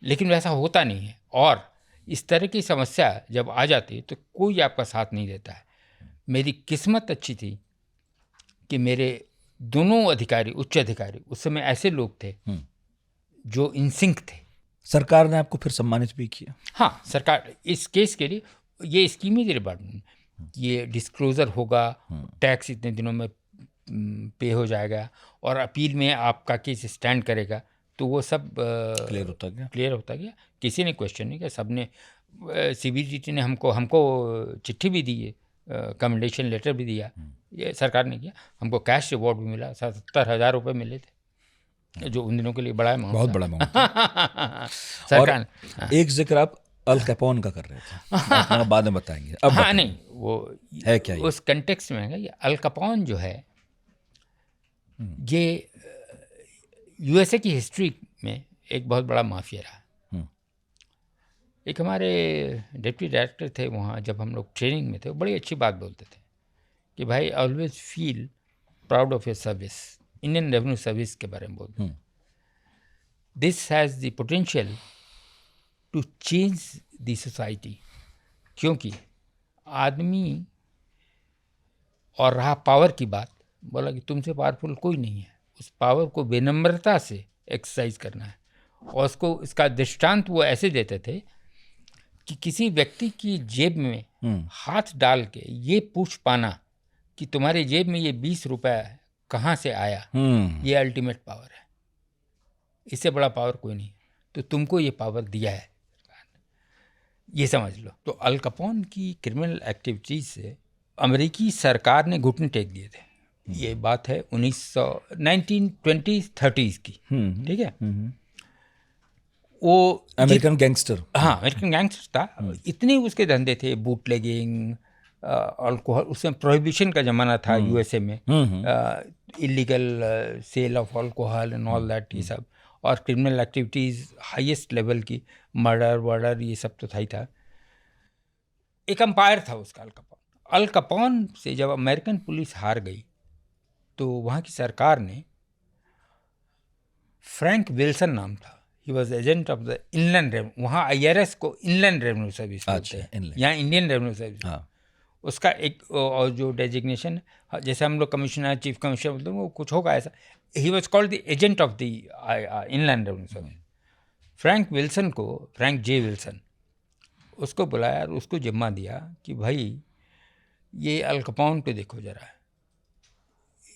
लेकिन वैसा होता नहीं है। और इस तरह की समस्या जब आ जाती है तो कोई आपका साथ नहीं देता है। मेरी किस्मत अच्छी थी कि मेरे दोनों अधिकारी, उच्च अधिकारी, उस समय ऐसे लोग थे जो इन सिंक थे। सरकार ने आपको फिर सम्मानित भी किया? हाँ, सरकार इस केस के लिए ये स्कीम ही डिपार्टमेंट, ये डिस्क्लोजर होगा, टैक्स इतने दिनों में पे हो जाएगा, और अपील में आपका केस स्टैंड करेगा, तो वो सब क्लियर होता गया। किसी ने क्वेश्चन नहीं किया, सबने CBDT ने हमको चिट्ठी भी दी है, कमेंडेशन लेटर भी दिया, ये सरकार ने किया। हमको कैश रिवॉर्ड भी मिला, 70,000 रुपये मिले थे, जो उन दिनों के लिए बड़ा अमाउंट, बहुत बड़ा अमाउंट सरकार। एक जिक्र आप अल कैपोन का कर रहे थे, आप बाद में बताएंगे। अब हाँ, नहीं, वो है क्या उस कंटेक्स्ट में है। ये अल कैपोन जो है, ये USA की हिस्ट्री में एक बहुत बड़ा माफिया रहा। एक हमारे डिप्टी डायरेक्टर थे वहाँ, जब हम लोग ट्रेनिंग में थे, वो बड़ी अच्छी बात बोलते थे कि भाई always feel proud of your service. Indian Revenue Service के बारे में बोलते हैं, this has the potential to change the society. क्योंकि आदमी, और रहा पावर की बात, बोला कि तुमसे पावरफुल कोई नहीं है, उस पावर को विनम्रता से एक्सरसाइज करना है। और उसको, इसका दृष्टांत वो ऐसे देते थे कि किसी व्यक्ति की जेब में हाथ डाल के ये पूछ पाना कि तुम्हारे जेब में ये 20 रुपये कहाँ से आया, ये अल्टीमेट पावर है। इससे बड़ा पावर कोई नहीं, तो तुमको ये पावर दिया है, ये समझ लो। तो अल कैपोन की क्रिमिनल एक्टिविटीज से अमेरिकी सरकार ने घुटने टेक दिए थे। ये बात है 1920-30s की, ठीक है। वो अमेरिकन गैंगस्टर, हाँ, अमेरिकन गैंगस्टर था। इतने उसके धंधे थे, बूटलेगिंग, अल्कोहल, उसमें प्रोहिबिशन का ज़माना था USA में, illegal sale of alcohol and all that, ये सब। और क्रिमिनल एक्टिविटीज़ हाईएस्ट लेवल की, मर्डर वर्डर, ये सब तो था ही था। एक एम्पायर था उसका अल कैपोन। अल कैपोन से जब अमेरिकन पुलिस हार गई तो वहाँ की सरकार ने, फ्रैंक विल्सन नाम था, he was agent of the inland revenue, वहाँ IRS को इनलैंड रेवेन्यू सर्विस बोलते हैं, यहाँ इंडियन रेवेन्यू सर्विस। हाँ, उसका एक और जो डेजिग्नेशन, जैसे हम लोग कमिश्नर, चीफ कमिश्नर बोलते हैं, वो कुछ होगा ऐसा। He was called the agent of the inland revenue service. Frank Wilson को, फ्रैंक J. विल्सन, उसको बुलाया और उसको जिम्मा दिया कि भाई ये अल कैपोन पे देखो जरा,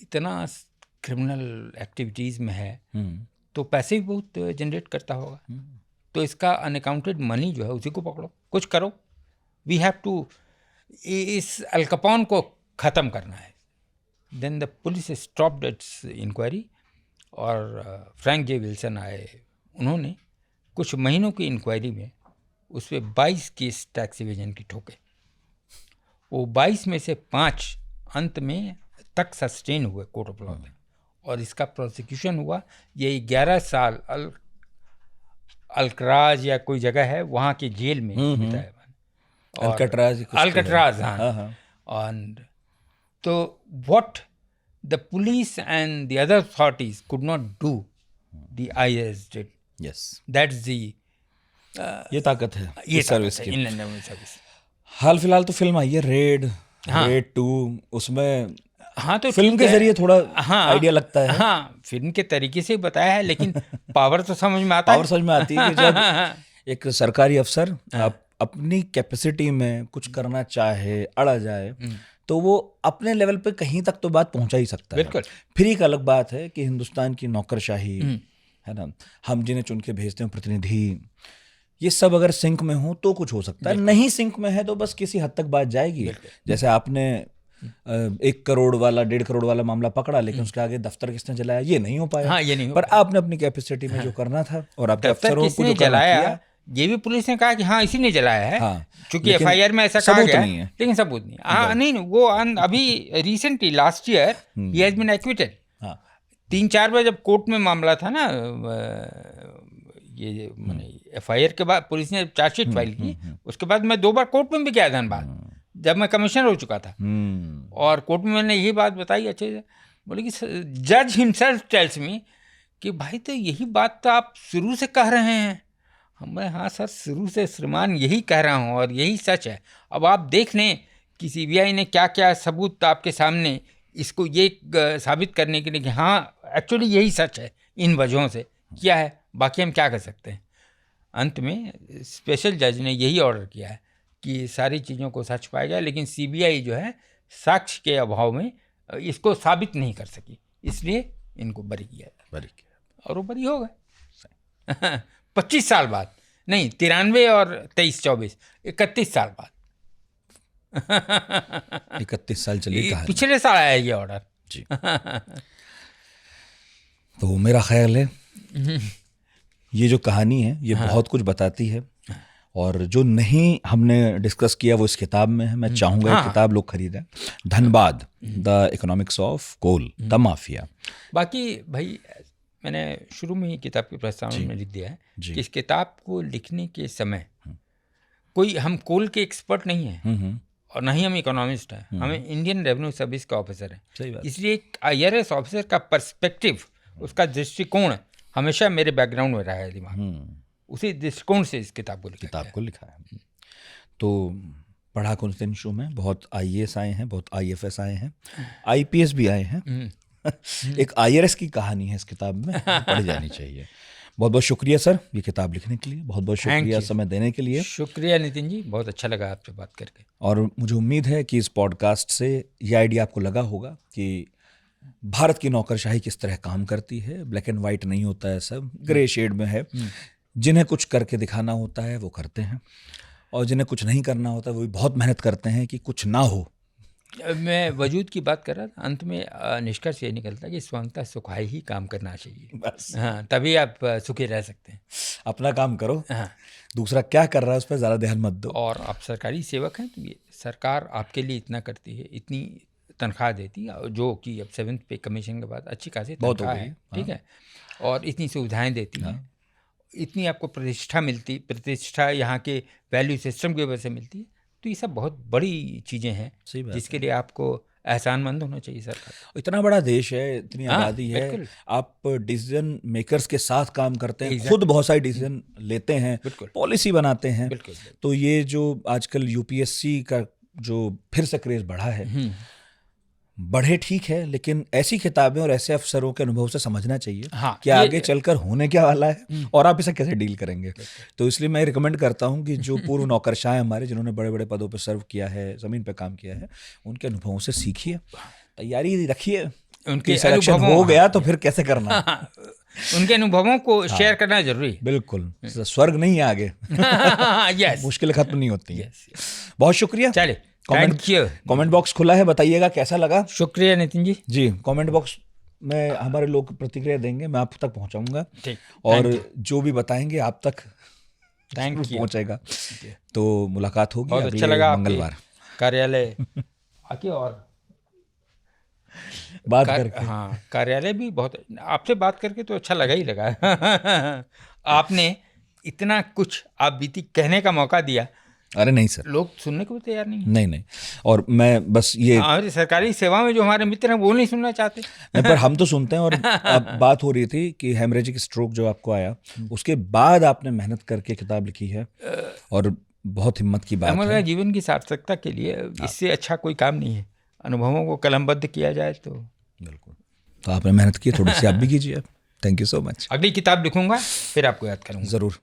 इतना क्रिमिनल एक्टिविटीज़ में है, तो पैसे भी बहुत जनरेट करता होगा, तो इसका अनअकाउंटेड मनी जो है उसी को पकड़ो, कुछ करो। वी हैव टू, इस अल कैपोन को ख़त्म करना है। Then the police stopped its inquiry, और फ्रैंक J. विल्सन आए। उन्होंने कुछ महीनों की इंक्वायरी में उस पर 22 केस टैक्स इवेजन की ठोके। वो 22 में से 5 अंत में तक सस्टेन हुए कोर्ट ऑफ लॉ में, और इसका प्रोसिक्यूशन हुआ। ये 11 साल अल अल्कराज या कोई जगह है, वहाँ की जेल में बिताया मैंने। और अल्कट्राज, हाँ। और तो what the police and the other authorities could not do, the IRS did. Yes, that's the ये ताकत है ये सर्विस की। Inland revenue service. हाल फिलहाल तो फिल्म आई है रेड 2, उसमें हाँ, तो फिल्म के जरिए थोड़ा आइडिया लगता है। हाँ, फिल्म के तरीके से बताया है, लेकिन पावर तो समझ में आता है। पावर समझ में आती है कि जब एक सरकारी अफसर अपनी कैपेसिटी में कुछ करना चाहे, अड़ा जाए, तो वो अपने लेवल पे कहीं तक तो बात पहुंचा ही सकता है। बिल्कुल। फिर एक अलग बात है कि हिंदुस्तान की नौकरशाही है ना, हम जिन्हें चुन के भेजते हैं प्रतिनिधि, ये सब अगर सिंक में हो तो कुछ हो सकता है, नहीं सिंक में है तो बस किसी हद तक बात जाएगी। जैसे आपने 1 करोड़ वाला 1.5 करोड़ वाला मामला पकड़ा, लेकिन उसके आगे दफ्तर किसने जलाया ये नहीं हो पाया। हाँ, ये नहीं हो पर आपने अपनी कैपेसिटी में जो करना था और आपके दफ्तर अफसरों को किसने जो करना जलाया, किया, ये भी पुलिस ने कहा कि हाँ इसी ने जलाया है। हाँ, चूंकि लेकिन FIR में ऐसा कहा गया नहीं है, लेकिन सबूत नहीं। हाँ, नहीं, वो अभी रिसेंटली लास्ट ईयर ही हैज बीन एक्विटेड। 3-4 बार जब कोर्ट में मामला था ना, ये मैंने FIR के बाद पुलिस ने चार्जशीट फाइल की, उसके बाद मैं 2 बार कोर्ट में भी गया धनबाद, जब मैं कमिश्नर हो चुका था। और कोर्ट में मैंने ये बात बताई अच्छे से, बोले कि जज हिमसेल्फ टेल्स मी कि भाई तो यही बात तो आप शुरू से कह रहे हैं। मैं हाँ सर, शुरू से श्रीमान यही कह रहा हूँ और यही सच है। अब आप देख लें कि CBI ने क्या क्या सबूत आपके सामने इसको ये साबित करने के लिए कि हाँ एक्चुअली यही सच है, इन वजहों से किया है, बाकी हम क्या कर सकते हैं। अंत में स्पेशल जज ने यही ऑर्डर किया है कि सारी चीज़ों को सच पाया जाए, लेकिन CBI जो है साक्ष्य के अभाव में इसको साबित नहीं कर सकी, इसलिए इनको बरी किया और वो बरी हो गए 25 साल बाद, नहीं 93 और 23-24, 31 साल बाद 31 साल चली कहानी। पिछले साल आया ये ऑर्डर जी। तो मेरा ख्याल है ये जो कहानी है ये बहुत कुछ बताती है, और जो नहीं हमने डिस्कस किया वो इस किताब में है। मैं चाहूँगा ये किताब लोग खरीदें, Dhanbad, the economics of coal, the mafia. बाकी भाई मैंने शुरू में ही किताब के प्रस्तावना में लिख दिया है कि इस किताब को लिखने के समय कोई हम कोल के एक्सपर्ट नहीं है और ना ही हम इकोनॉमिस्ट हैं, हमें इंडियन रेवेन्यू सर्विस का ऑफिसर है। इसलिए एक IRS ऑफिसर का पर्सपेक्टिव, उसका दृष्टिकोण हमेशा मेरे बैकग्राउंड में रहा है दिमाग, उसी दृष्टिकोण से इस किताब को लिखा है। तो पढ़ा कॉन्स्टिट्यूशन में बहुत IAS आए हैं, बहुत IFS आए हैं, IPS भी आए हैं। एक IRS की कहानी है इस किताब में, पढ़ी जानी चाहिए। बहुत बहुत शुक्रिया सर ये किताब लिखने के लिए, बहुत बहुत शुक्रिया समय देने के लिए। शुक्रिया नितिन जी, बहुत अच्छा लगा आपसे बात करके। और मुझे उम्मीद है कि इस पॉडकास्ट से ये आइडिया आपको लगा होगा कि भारत की नौकरशाही किस तरह काम करती है। ब्लैक एंड वाइट नहीं होता है, सब ग्रे शेड में है। जिन्हें कुछ करके दिखाना होता है वो करते हैं, और जिन्हें कुछ नहीं करना होता वो भी बहुत मेहनत करते हैं कि कुछ ना हो। मैं वजूद की बात कर रहा था, अंत में निष्कर्ष ये निकलता है कि स्वतंत्रता सुखाई ही काम करना चाहिए बस। हाँ, तभी आप सुखी रह सकते हैं। अपना काम करो, हाँ, दूसरा क्या कर रहा है उस पर ज़्यादा ध्यान मत दो। और आप सरकारी सेवक हैं तो ये सरकार आपके लिए इतना करती है, इतनी तनख्वाह देती है, जो कि अब 7th पे कमीशन के बाद अच्छी खासी तनख्वाह है, ठीक है, और इतनी सुविधाएं देती हैं, इतनी आपको प्रतिष्ठा मिलती, प्रतिष्ठा यहाँ के वैल्यू सिस्टम की वजह से मिलती है। तो ये सब बहुत बड़ी चीज़ें हैं जिसके लिए आपको एहसानमंद होना चाहिए सरकार। इतना बड़ा देश है, इतनी आबादी है, आप डिसीजन मेकर्स के साथ काम करते हैं, खुद बहुत सारे डिसीजन लेते हैं, पॉलिसी बनाते हैं। तो ये जो आजकल UPSC का जो फिर से क्रेज बढ़ा है, बढ़े ठीक है, लेकिन ऐसी किताबें और ऐसे अफसरों के अनुभव से समझना चाहिए कि आगे चलकर होने क्या वाला है और आप इसे कैसे डील करेंगे। तो इसलिए मैं रिकमेंड करता हूं कि जो पूर्व नौकरशाह हमारे, जिन्होंने बड़े बड़े पदों पर सर्व किया है, ज़मीन पर काम किया है, उनके अनुभवों से सीखिए, तैयारी रखिए। उनके सिलेक्शन हो गया तो फिर कैसे करना, उनके अनुभवों को शेयर करना जरूरी। बिल्कुल, स्वर्ग नहीं है आगे, मुश्किलें खत्म नहीं होती। बहुत शुक्रिया। चले, कमेंट बॉक्स खुला है, बताइएगा कैसा लगा। शुक्रिया नितिन जी। कमेंट बॉक्स में हमारे लोग प्रतिक्रिया देंगे, मैं आप तक पहुंचाऊंगा, और जो भी बताएंगे आप तक पहुंचेगा। तो मुलाकात होगी, बहुत अच्छा लगा मंगलवार कार्यालय आके और बात करके। हाँ, कार्यालय भी बहुत, आपसे बात करके तो अच्छा लगा ही लगा आपने इतना कुछ आप बीती कहने का मौका दिया, अरे नहीं सर, लोग सुनने को भी तैयार नहीं है। नहीं। और मैं बस ये हमारी सरकारी सेवा में जो हमारे मित्र हैं वो नहीं सुनना चाहते। नहीं, पर हम तो सुनते हैं। और अब बात हो रही थी कि हेमरेजिक स्ट्रोक जो आपको आया, उसके बाद आपने मेहनत करके किताब लिखी है और बहुत हिम्मत की बात है। जीवन की सार्थकता के लिए इससे अच्छा कोई काम नहीं है। अनुभवों को कलमबद्ध किया जाए तो बिल्कुल। तो आपने मेहनत की, थोड़ी सी आप भी कीजिए। Thank you so much. अगली किताब लिखूंगा फिर आपको याद करूंगा जरूर।